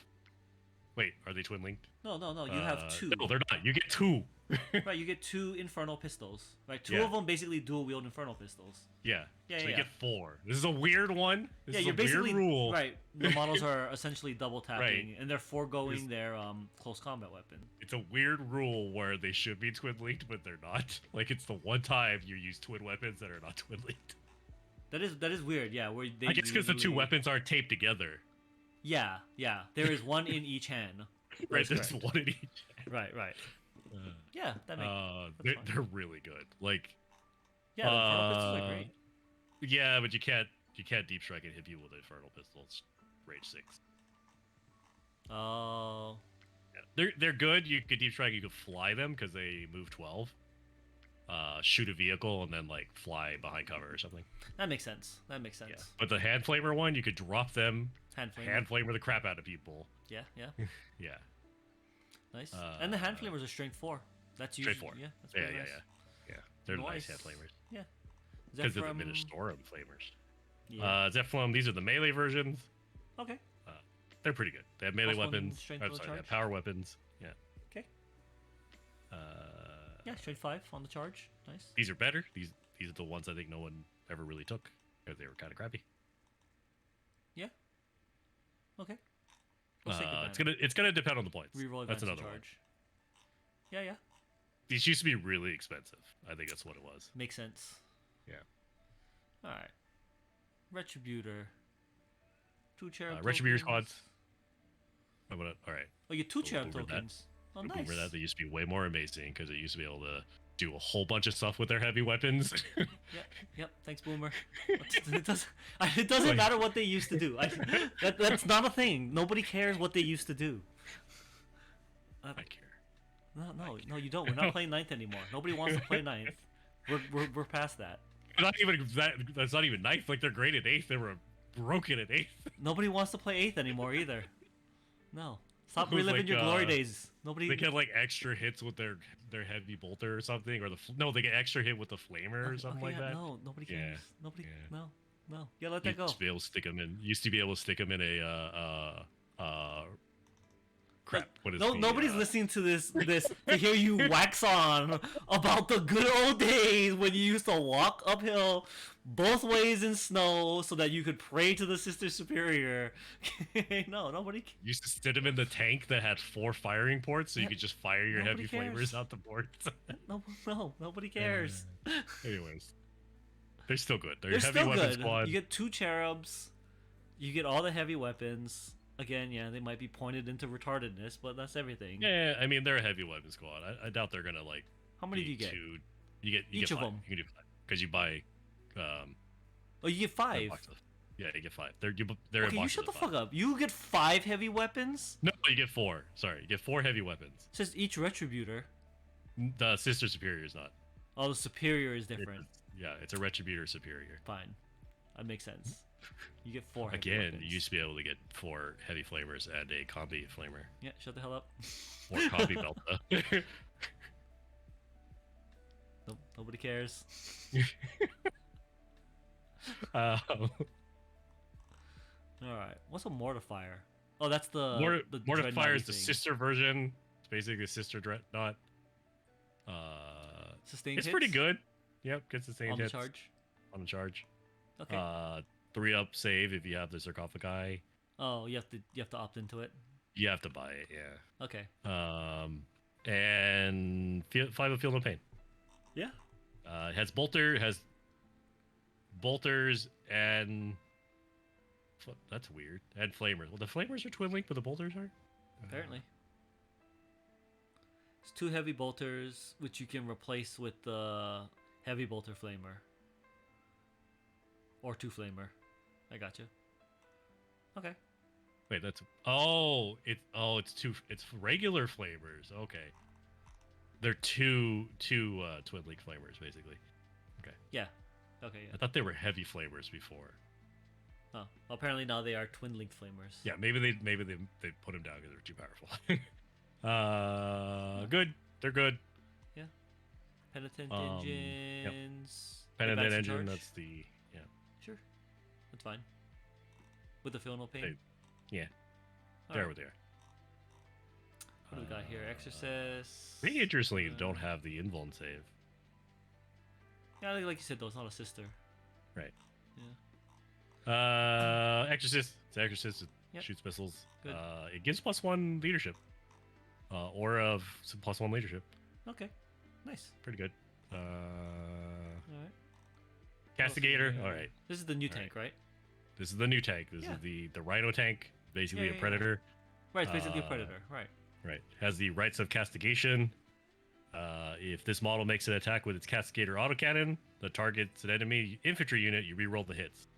Wait, are they twin linked? No. You have 2. No, they're not. You get 2. Right, you get 2 Infernal pistols. Right, 2 Yeah. of them basically dual wield Infernal pistols. Yeah. Yeah, So yeah, you get 4. This is a weird one. This is you're a basically weird rule. right. The models are essentially double tapping, Right. and they're foregoing It's- their close combat weapon. It's a weird rule where they should be twin linked, but they're not. Like it's the one time you use twin weapons that are not twin linked. That is weird. Yeah, where they I guess because the 2 usually- weapons aren't taped together. Yeah. There is one in each hand. Right, That's there's correct. one in each. Right. Yeah, that makes. They're, fine. they're really good. Like, Yeah, the Infernal pistols are great. yeah, but you can't deep strike and hit people with Infernal pistols. Range 6. Oh. Yeah. They're good. You could deep strike. You could fly them because they move 12. Shoot a vehicle and then like fly behind cover or something. That makes sense. Yeah. But the hand flamer one, you could drop them, Hand flame. hand flamer the crap out of people. Yeah. Yeah. Nice. And the hand Uh, flamers are strength 4. That's Straight usually 4. Yeah, that's Yeah, pretty nice. yeah. They're nice hand Nice. flamers Yeah. because they're the Zephyr, Ministorum flamers. Yeah. Zephylum, these are the melee versions. Okay. They're pretty good. They have melee Plus 1 weapons. strength I'm on the sorry, they have charge? power weapons. Yeah. Okay. Uh, Yeah, strength 5 on the charge. Nice. These are better. These are the ones I think no one ever really took because they were kind of crappy. Okay. We'll take It's gonna depend on the points. Reroll That's advantage another one. charge. Yeah. These used to be really expensive. I think that's what it was. Makes sense. Yeah. All right. Retributor. 2 cherub. Retributor tokens. squads. I'm gonna. All right. Oh, you 2 We'll cherub boomer that. tokens. Oh, We'll nice. boomer that. They used to be way more amazing because it used to be able to do a whole bunch of stuff with their heavy weapons. Yep. Thanks, Boomer. it doesn't Like- matter what they used to do. That's not a thing. Nobody cares what they used to do. I care. No, you don't. We're not playing 9th anymore. Nobody wants to play 9th. We're past that. Not even that. That's not even ninth. Like they're great at 8th. They were broken at 8th. Nobody wants to play 8th anymore either. No. Stop It was reliving like, your glory days. Nobody. They get like extra hits with their heavy bolter or something, or no, they get extra hit with the flamer or something like yeah, that. No, nobody Yeah, cares. Nobody. yeah. No. Yeah, let that go. Used to be able to stick them in. Used to be able to stick them in a crap. What is the, Nobody's listening to this to hear you wax on about the good old days when you used to walk uphill both ways in snow so that you could pray to the Sister Superior. No, nobody. Used to sit them in the tank that had 4 firing ports, so you Yeah, could just fire your nobody heavy cares. flamers out the ports. No, nobody cares. Anyways, they're still good. They're, They're heavy still weapon good. squad. You get 2 cherubs. You get all the heavy weapons. Again, yeah, they might be pointed into retardedness, but that's everything. Yeah, I mean they're a heavy weapon squad. I doubt they're gonna like. How many do you be get? You get Each get of 5. them. You can do 5 because you buy. Oh, you get 5. Yeah, you get 5. They're Okay, in you boxes shut the of fuck 5. up. You get 5 heavy weapons? No, you get 4. Sorry, you get 4 heavy weapons. It says each retributor. The Sister Superior is not. Oh, the superior is different. Yeah, it's a Retributor Superior. Fine. That makes sense. You get 4 heavy Again, weapons. you used to be able to get 4 heavy flamers and a combi flamer. Yeah, shut the hell up. Or combi belta. Nope, nobody cares. um, Alright, what's a mortifier? Oh, that's the the Mortifier dreadnought-y is the thing. sister version. It's basically a sister dreadnought. Sustained It's hits pretty good. Yep, gets the same on the hits charge. on the charge. Okay. 3 up save if you have the sarcophagi. Oh, you have to opt into it. You have to buy it, yeah. Okay. And 5 of Feel No Pain. Yeah. It has bolters and that's weird. And flamers. Well, the flamers are twin link, but the bolters are. Apparently. It's 2 heavy bolters, which you can replace with the heavy bolter flamer. Or 2 flamer. I got you. Okay. Wait, it's regular flamers. Okay. They're two twin link flamers basically. Yeah. Okay. Yeah. I thought they were heavy flamers before. Oh, apparently now they are twin linked flamers. Yeah, maybe they put them down because they're too powerful. Good. They're good. Yeah. Penitent Yep. engines. Penitent Advanced engine. charge? That's the Sure. That's fine. With the feel no pain. yeah. All They're right. what they are. What do we got here? Exorcist. They interestingly Uh, don't have the invuln save. Yeah, like you said, though, it's not a sister. Right. Yeah. Exorcist. It's Exorcist. It Yep. shoots missiles. Good. It gives +1 leadership. Aura of some +1 leadership. Okay. Nice. Pretty good. All right. Castigator. Yeah. All right. This is the new All tank, right? This is the new tank. This Yeah. is the Rhino tank. Basically Yeah, a yeah, predator. Right. It's basically a Uh, predator. Right. Right. Has the rights of castigation. If this model makes an attack with its castigator autocannon, the target's an enemy infantry unit, you reroll the hits.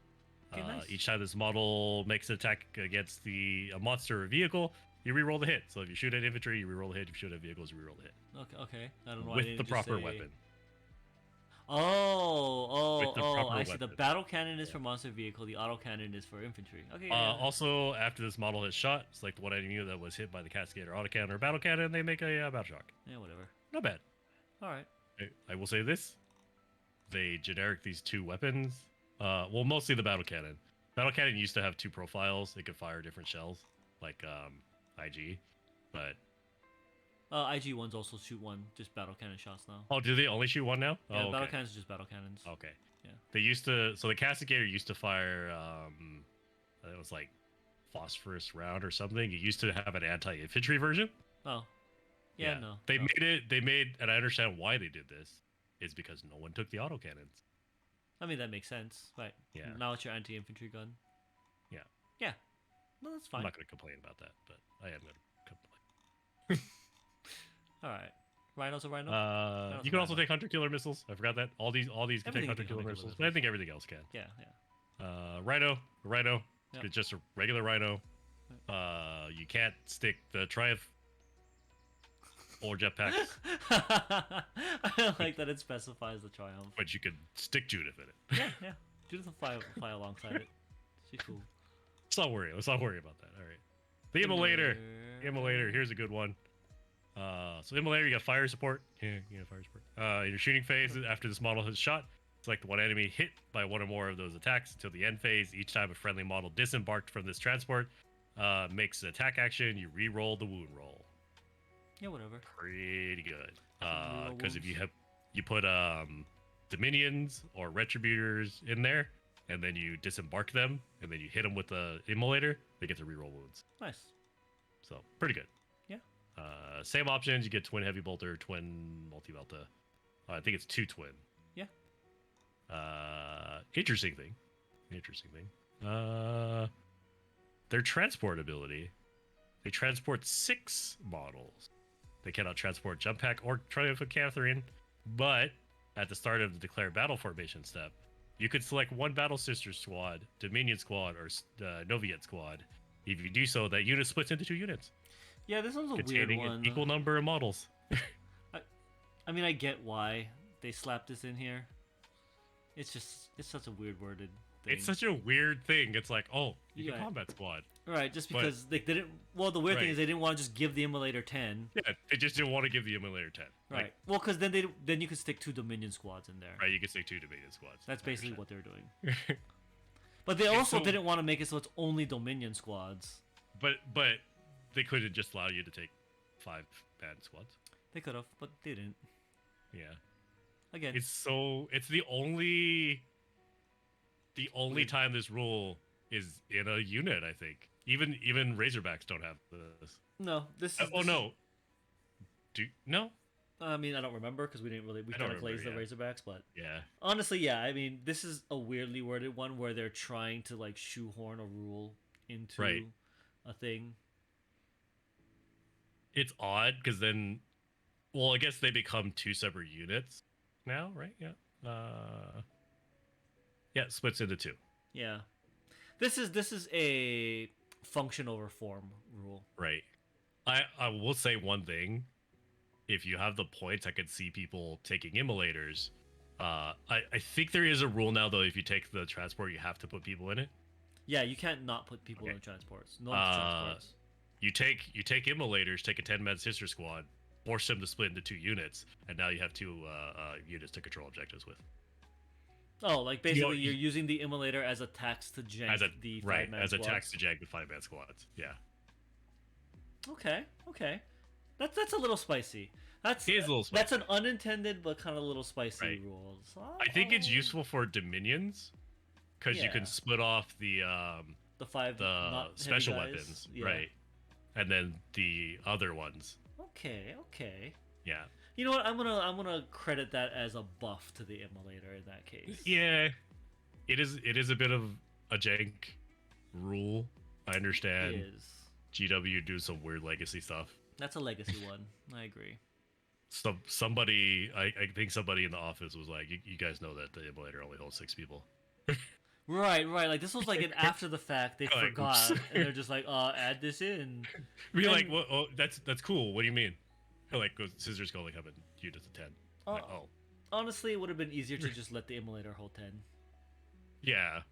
Okay, nice. Each time this model makes an attack against a monster or vehicle, you reroll the hit. So if you shoot at infantry, you reroll the hit. If you shoot at vehicles, you reroll the hit. Okay. Okay. I don't know. why With they the didn't just proper say- weapon. Oh. With the proper I see. The weapon. battle cannon is Yeah. for monster vehicle. The autocannon is for infantry. Okay. Also, after this model has shot, select one enemy that was hit by the castigator autocannon or battle cannon, they make a battle shock. Yeah. Whatever. Not bad. All right. I will say this: they generic these two weapons. Well, mostly the battle cannon. Battle cannon used to have two profiles; it could fire different shells, like IG. But IG ones also shoot one, just battle cannon shots now. oh, do they only shoot one now? Yeah, Oh, battle okay. cannons are just battle cannons. Okay. Yeah. They used to. So the castigator used to fire. It was like phosphorus round or something. It used to have an anti-infantry version. Oh. Yeah. No. They no. made it. They made, and I understand why they did this. Is because no one took the autocannons. I mean that makes sense. Right. Yeah. Now it's your anti-infantry gun. Yeah. Yeah. No, that's I'm fine. not going to complain about that, but I am going to complain. All right. Rhino's a rhino. You a can also rhino. take hunter killer missiles. I forgot that. All these can take Everything hunter can take killer hunter missiles, killer but I think everything else can. Yeah. Yeah. Rhino. Yep. It's just a regular rhino. You can't stick the Triumph or jetpacks, I don't like that it specifies the triumph. but you can stick Judith in it. Yeah. Yeah. Judith will fly alongside it. She's cool. Let's not worry about that. All right. The Immolator. Here's a good one. So Immolator, you got fire support. Yeah, you got fire support. In your shooting phase, after this model has shot, select one enemy hit by one or more of those attacks until the end phase. Each time a friendly model disembarked from this transport makes an attack action, you re-roll the wound roll. Yeah. Whatever. Pretty good. Reroll Because if wounds. you put Dominions or Retributors in there, and then you disembark them, and then you hit them with the Immolator, they get to re-roll wounds. Nice. So pretty good. Yeah. Same options. You get twin heavy bolter, twin multi belta. I think it's two twin. Yeah. Interesting thing. Their transport ability. They transport 6 models. They cannot transport Jump Pack or Triumphant Catherine, but at the start of the declare battle formation step, you could select one Battle Sister squad, Dominion squad, or Noviet squad. If you do so, that unit splits into 2 units, Yeah. This one's a weird containing one. an equal number of models. I mean, I get why they slapped this in here. It's such a weird worded thing. It's such a weird thing. It's like, oh, you Yeah. can combat squad. Right, just but- because they didn't. Well, the weird thing Right. is they didn't want to just give the Immolator 10. Yeah, they just didn't want to give the Immolator 10. Right. Like, Well, because then you could stick 2 Dominion squads in there. right, you can say 2 Dominion squads. That's I basically understand. what they're doing. But they Okay, also so- didn't want to make it so it's only Dominion squads. But they couldn't just allow you to take 5 bad squads. They could have, but they didn't. Yeah. Again, It's the only Weird. time this rule is in a unit, I think. Even Razorbacks don't have this. no. This is. Oh no. No? I mean, I don't remember because we I kind don't of glazed the remember, Razorbacks, but Yeah. honestly, yeah. I mean, this is a weirdly worded one where they're trying to like shoehorn a rule into Right. a thing. It's odd because then, well, I guess they become 2 separate units now, right? Yeah. Yeah, it splits into 2. Yeah, this is a function over form rule. Right. I will say one thing. if you have the points, I could see people taking immolators. I think there is a rule now though. If you take the transport, you have to put people in it. Yeah, you can't not put people Okay. in transports. No transports. You take immolators, take a 10-man sister squad, force them to split into 2 units, and now you have 2 units to control objectives with. Oh, like You know, basically you're using the immolator as a tax to jank As a the right, five-man as a squads. tax to jag with 5-man squads. Yeah, Okay, okay. That's a little spicy. That's it is a little That's spicy. an unintended but kind of little spicy Right. rule. So, I think it's useful for dominions because you Yeah. can split off the The five not heavy special guys. weapons, Yeah. right, and then the other ones. Okay, okay. Yeah, You know what? I'm gonna credit that as a buff to the immolator in that case. yeah. It is a bit of a jank rule. I It understand. is. GW do some weird legacy stuff. That's a legacy one. I agree. Somebody, I think somebody in the office was like, you guys know that the immolator only holds 6 people. Right, right. Like this was like an after the fact. They Like, forgot, oops. and they're just like, add this in. Be like, And- well, oh, that's cool. What do you mean? Like, scissors can only have a unit of 10. Like, Oh. oh, Honestly, it would have been easier to just let the immolator hold 10. yeah.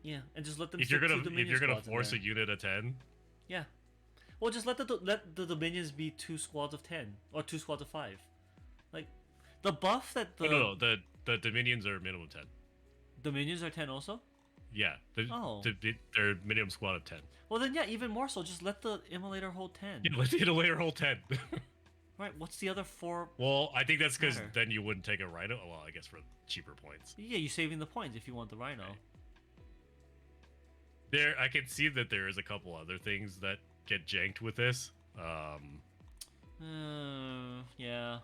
Yeah, and just let them. If you're stick gonna two Dominion if you're gonna squads in force there. a unit of 10, Yeah. Well, just let the Dominions be 2 squads of 10 or 2 squads of 5. Like the buff that the no, the dominions are minimum 10. Dominions are 10 also. Yeah, Oh. they're minimum squad of 10. Well, then yeah, even more so. Just let the immolator hold 10. Yeah, let the immolator hold 10. Right. What's the other 4? Well, I think that's because Matter. then you wouldn't take a rhino. Well, I guess for cheaper points. Yeah, you're saving the points if you want the rhino. Right. There, I can see that there is a couple other things that get janked with this. Yeah.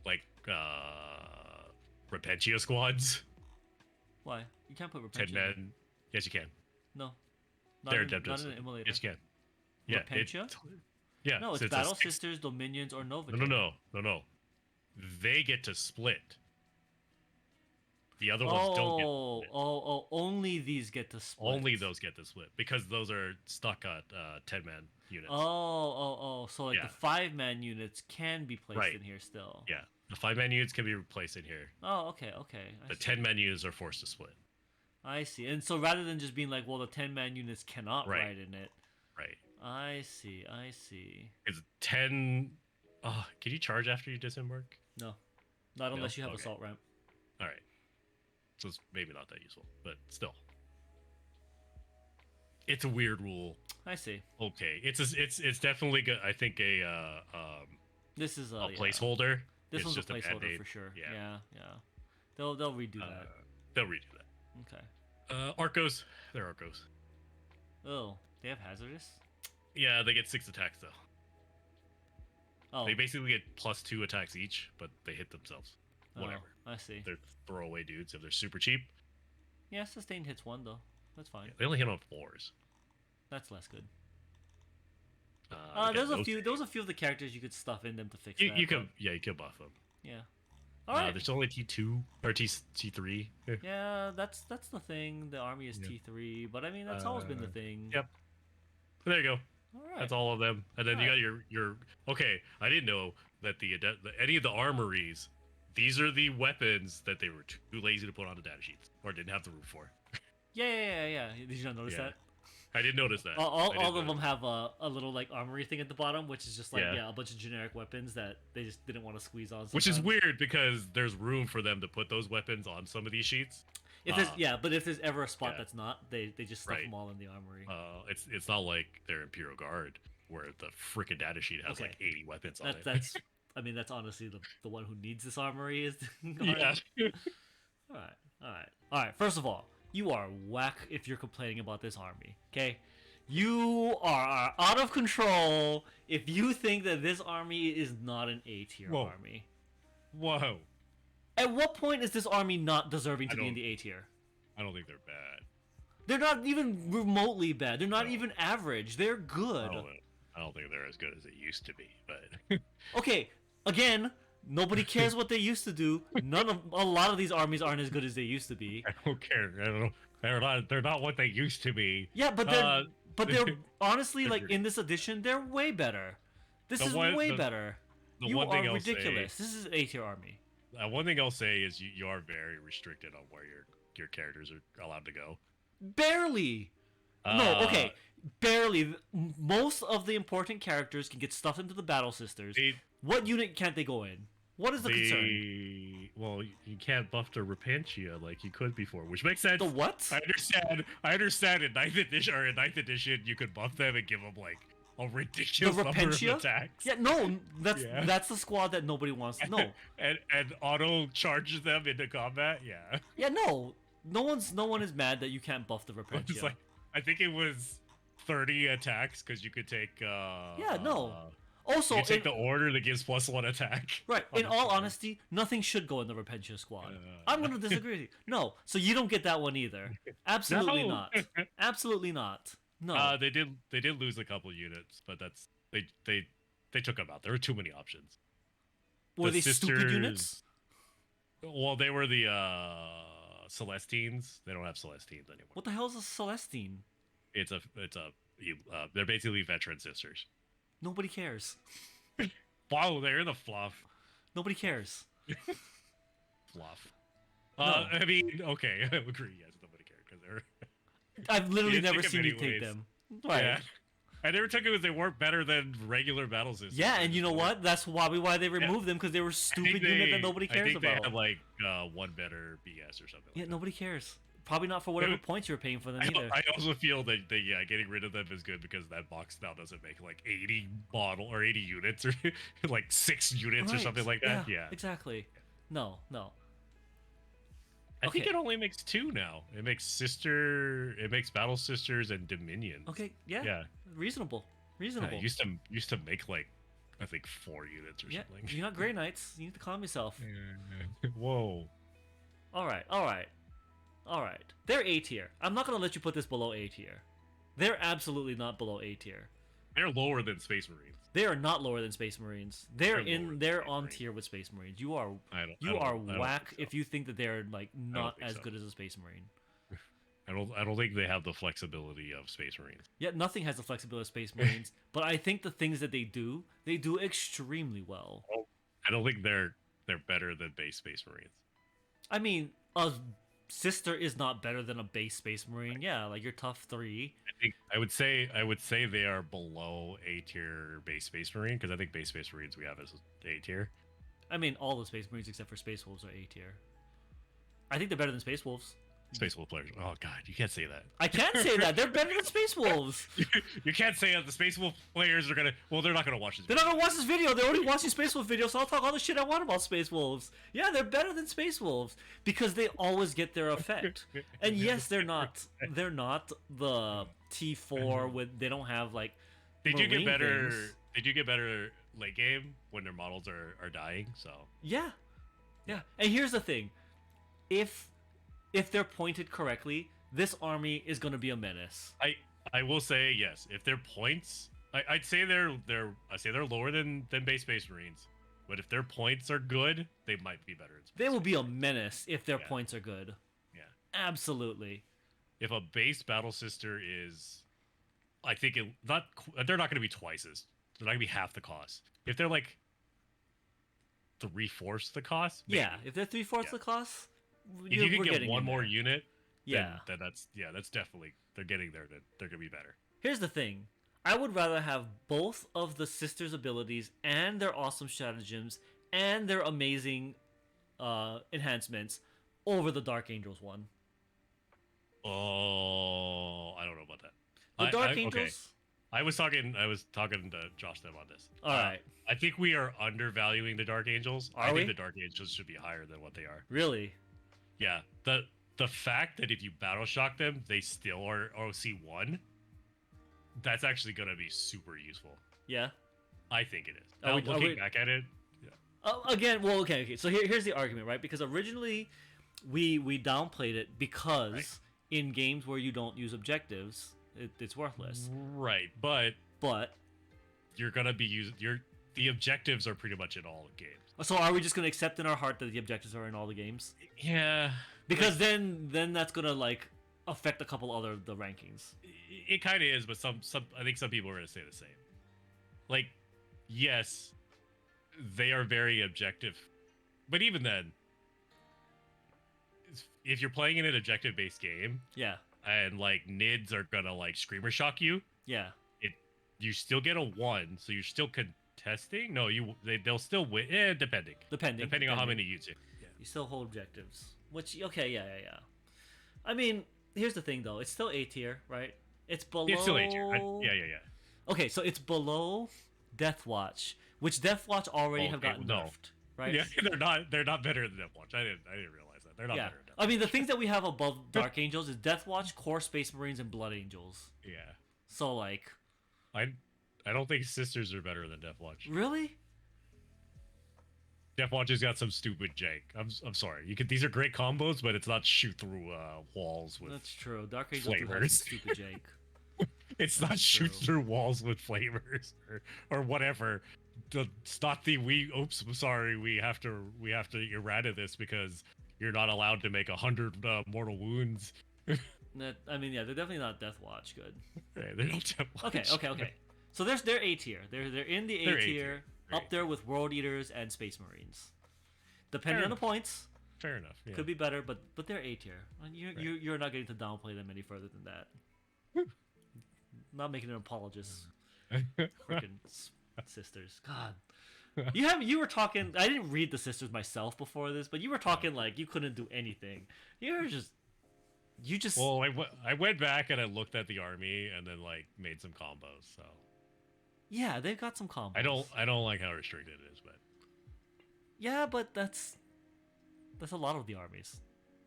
Like Repentia squads, Why? You can't put 10 Repentia. men. Yes, you can. No. They're Not adeptus. in an immolator. Yes, you can. Yeah, Repentia? yeah. No, it's so a Battle 6 Sisters, Dominions, or Nova. No. They get to split. The other ones don't get to split. Only these get to split. Only those get to split because those are stuck at 10-man units. So like Yeah. the 5-man units can be placed Right. in here still. Yeah, the 5-man units can be replaced in here. Oh, okay. I The see. 10-man units are forced to split. I see. And so rather than just being like, well, the 10-man units cannot Right. ride in it. Right. I see. It's 10. Oh, can you charge after you disembark? No, not No? unless you have Okay. assault ramp. All right. So it's maybe not that useful, but still. It's a weird rule. I see. Okay, it's definitely good. I think a This is a yeah. placeholder. This It's one's a just a placeholder Band-Aid. for sure. Yeah. Yeah. They'll redo that. They'll redo that. Okay. Arcos. They're Arcos. Oh, they have hazardous. Yeah, they get 6 attacks though. Oh, They basically get +2 attacks each, but they hit themselves. Whatever. I see. They're throwaway dudes if they're super cheap. Yeah, sustained hits 1 though. That's fine. They only hit on 4s. That's less good. Again, There's a those- few. There was a few of the characters you could stuff in them to fix You, that. you but- can you can buff them. Yeah. All right. There's only T2 or T3. Yeah, that's the thing. The army is Yeah. T3, but I mean that's always been the thing. Yep. So there you go. All right. That's all of them. And then you got Alright. your okay. I didn't know that any of the armories. These are the weapons that they were too lazy to put on the data sheets or didn't have the room for. Yeah. Did you not notice Yeah. that? I didn't notice that. All I didn't of them notice have a little like armory thing at the bottom, which is just like Yeah. a bunch of generic weapons that they just didn't want to squeeze on. Which is sometimes. weird because there's room for them to put those weapons on some of these sheets. If there's but if there's ever a spot yeah. that's not, they just stuff Right. them all in the armory. It's not like they're Imperial Guard where the freaking data sheet has like Okay. 80 weapons on it. That's I mean that's honestly the one who needs this armory is. yeah. All right. First of all, you are whack if you're complaining about this army. Okay, you are out of control if you think that this army is not an A tier Whoa. army. Whoa. At what point is this army not deserving to I be in don't- the A tier? I don't think they're bad. They're not even remotely bad. They're not No. even average. They're good. I don't think they're as good as they used to be, but Okay, again, nobody cares what they used to do. A lot of these armies aren't as good as they used to be. I don't care. I don't know. They're not what they used to be. Yeah, but they're honestly like Agreed. in this edition, they're way better. This The is one- way the- better. the You one are thing I'll ridiculous. This is an A tier army. say, one thing I'll say is you are very restricted on where your characters are allowed to go. Barely. No, okay. Barely. Most of the important characters can get stuffed into the Battle Sisters. They, What unit can't they go in? What is the concern? well, you can't buff the Repentia like you could before, which makes sense. The what? I understand. In 9th edition or in 9th edition, you could buff them and give them like a ridiculous number of Repentia? attacks. Yeah, no, that's Yeah. that's the squad that nobody wants. No, and auto charges them into combat. Yeah. yeah, no. No one is mad that you can't buff the Repentia. It's like I think it was 30 attacks because you could take. Yeah, no. Also, you can take the order that gives +1 attack. right. on In the all sword. honesty, nothing should go in the Repentia squad. Uh, I'm gonna disagree with you. No, so you don't get that one either. Absolutely No. not. Absolutely not. No. They did lose a couple units, but that's they took them out. There were too many options. Were the they stupid sisters- units? Well, they were the Celestines. They don't have Celestines anymore. What the hell is a Celestine? They're basically veteran sisters. Nobody cares. Wow, they're the fluff. Nobody cares. Fluff. No. I mean, okay, I agree. Yes, nobody cared because they're I've literally didn't never take 'em seen you take anyways. them. Right. yeah. I never took it because they weren't better than regular battle systems. Yeah, and you know what? That's why they Yeah. removed them, because they were I stupid think unit that nobody I cares think about. they had like one better BS or something. Yeah, like nobody cares. Probably not for whatever Yeah. points you're paying for them that. either. I also feel that getting rid of them is good because that box now doesn't make like 80 model or 80 units or like 6 units or Right, something like that. Yeah. Exactly. No. I think Okay. it only makes 2 now. It makes Battle Sisters and Dominions. Okay, yeah. Yeah. Reasonable. Yeah, Reasonable. it used to make like I think 4 units or Yeah, something. you're not Grey Knights. You need to calm yourself. Whoa. All right. They're A tier. I'm not gonna let you put this below A tier. They're absolutely not below A tier. They're lower than Space Marines. They are not lower than Space Marines. They're They're lower than they're Space on Marines. tier with Space Marines. You are I don't whack think so. if you think that they're like not think as so. good as a Space Marine. I don't think they have the flexibility of Space Marines. Yeah, nothing has the flexibility of Space Marines, but I think the things that they do extremely well. I don't think they're better than base Space Marines. I mean, a sister is not better than a base Space Marine. Yeah, like your tough 3. I think I would say they are below A tier base Space Marine because I think base Space Marines we have as A tier. I mean, all the Space Marines except for Space Wolves are A tier. I think they're better than Space Wolves. Space Wolf players. Oh god, you can't say that. I can't say that. They're better than Space Wolves. You can't say that the Space Wolf players are gonna. Well, they're not gonna watch this. They're not gonna watch this video. They're already watching Space Wolf videos, so I'll talk all the shit I want about Space Wolves. Yeah, they're better than Space Wolves because they always get their effect. And yes, they're not the T4 with they don't have like. Did you get marine better? things. Did you get better late game when their models are dying? So Yeah. And here's the thing, if they're pointed correctly, this army is gonna be a menace. I will say yes. If their points, I'd say they're lower than base Space Marines, but if their points are good, they might be better. They will be a menace if their Yeah. points are good. Yeah. Absolutely. If a base Battle Sister is, I think they're not going to be twice as. They're not going to be half the cost. If they're like 3/4 the cost, maybe. Yeah, if they're 3/4 Yeah. the class, If you can we're get getting one in more there. unit, Yeah. then that's definitely they're getting there. They're gonna be better. Here's the thing. I would rather have both of the sisters' abilities and their awesome stratagems and their amazing enhancements over the Dark Angels one. Oh, I don't know about that. The Dark okay. Angels. I was talking to Josh them on this. All right. I think we are undervaluing the Dark Angels. I Are we? think the Dark Angels should be higher than what they are. Really? Yeah. The fact that if you battle shock them, they still are OC1, that's actually gonna be super useful. Yeah. I think it is. Are Now, we- are looking we- back at it, Again, well, okay. So here's the argument, right? Because originally we downplayed it because Right. in games where you don't use objectives, it's worthless. right? But But you're gonna be using the objectives are pretty much in all games. so are we just gonna accept in our heart that the objectives are in all the games? Yeah. Because then that's gonna like affect a couple other the rankings. It kind of is, but some I think some people are gonna say the same. Like, yes, they are very objective. But even then, if you're playing in an objective-based game, Yeah. and like nids are gonna like screamer shock you, Yeah. you still get a 1, so you're still contesting. No, they'll still win. Depending on how many you use it. Yeah. You still hold objectives. Which okay, yeah. I mean, here's the thing though. It's still A tier, right? It's below. It's still A tier. Yeah. Okay, so it's below Death Watch, which Death Watch already have gotten nerfed, right? Yeah, they're not better than Death Watch. I didn't realize that. They're not better than Death I mean, the things that we have above Dark Angels is Death Watch, Core Space Marines, and Blood Angels. Yeah. So like, I don't think Sisters are better than Death Watch. really? Death Watch has got some stupid jank. I'm sorry. These are great combos, but it's not shoot through walls with. That's true. Dark Angels do have some flavors. stupid jank. It's not That's shoot true. through walls with flavors or whatever. It's not the oops, I'm sorry. We have to errata this because you're not allowed to make 100 mortal wounds. I mean, yeah, they're definitely not Death Watch good. Right, they don't Death Watch. Okay. So they're A tier. They're in the They're A A tier, tier. up there with World Eaters and Space Marines. Depending on the points, Fair enough. Yeah. could be better, but they're A tier. You're not getting to downplay them any further than that. Not making an apologist. Freaking Sisters. God. You were talking. I didn't read the Sisters myself before this, but you were talking like you couldn't do anything. You just. Well, I went back and I looked at the army and then like made some combos. So Yeah, they've got some combos. I don't like how restricted it is, but Yeah, but that's a lot of the armies,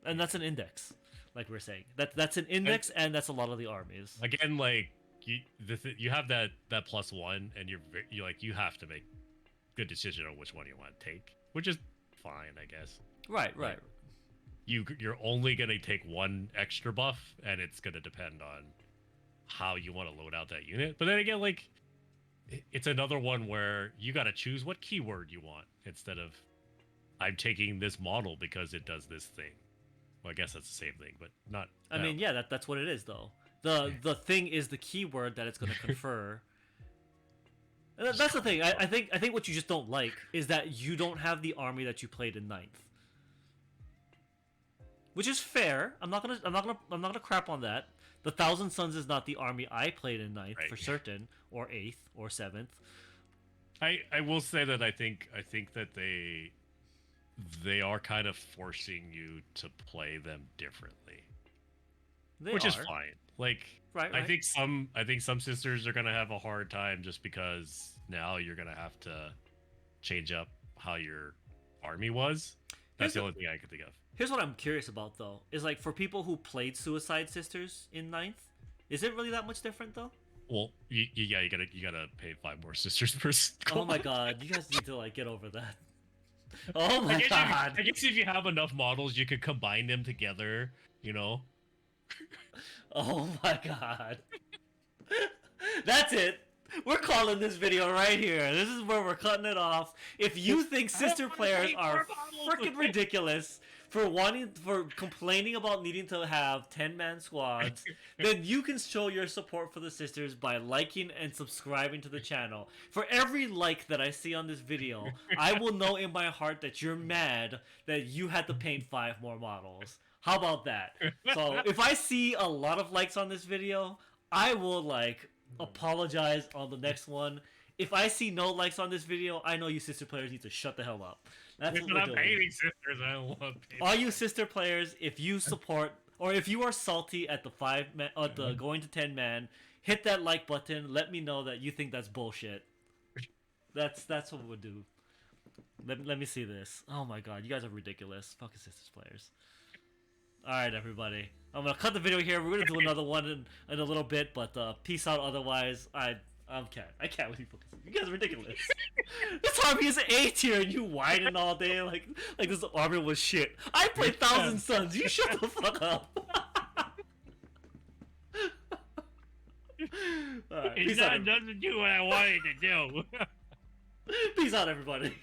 and that's an index, like we're saying. That's an index, and that's a lot of the armies. again, like you have that +1, and you have to make good decision on which one you want to take, which is fine, I guess. Right. You're only gonna take one extra buff, and it's gonna depend on how you want to load out that unit. But then again, like it's another one where you got to choose what keyword you want instead of I'm taking this model because it does this thing. Well, I guess that's the same thing, but not. I mean, yeah, that's what it is, though. The thing is the keyword that it's going to confer. And that's the thing. I think what you just don't like is that you don't have the army that you played in 9th, which is fair. I'm not gonna crap on that. The Thousand Suns is not the army I played in 9th Right. for certain, or 8th, or 7th. I will say that I think that they are kind of forcing you to play them differently, which is fine. Like, Right. I think some sisters are gonna have a hard time just because now you're gonna have to change up how your army was. That's the only thing I could think of. Here's what I'm curious about, though, is like for people who played Suicide Sisters in 9th, is it really that much different, though? Well, you gotta pay 5 more sisters per. Oh my god, you guys need to like get over that. Oh my I god. guess if you have enough models, you could combine them together. You know. Oh my god. That's it. We're calling this video right here. This is where we're cutting it off. If you think sister players are freaking ridiculous for complaining about needing to have 10-man squads, then you can show your support for the sisters by liking and subscribing to the channel. For every like that I see on this video, I will know in my heart that you're mad that you had to paint 5 more models. How about that? So if I see a lot of likes on this video, I will like apologize on the next one. If I see no likes on this video, I know you sister players need to shut the hell up. That's what we're I'm doing. hating sisters. I don't love painting. All you sister players, if you support or if you are salty at the 5-man or the going to 10-man, hit that like button. Let me know that you think that's bullshit. That's what we'll do. Let me see this. Oh my god, you guys are ridiculous. Fucking sisters players. Alright, everybody. I'm gonna cut the video here. We're gonna do another one in a little bit, but peace out otherwise. I can't with you fucking. You guys are ridiculous. This army is A tier and you whining all day like this army was shit. I played Thousand Suns. You shut the fuck up. Alright, peace out. Doesn't do what I wanted to do. Peace out, everybody.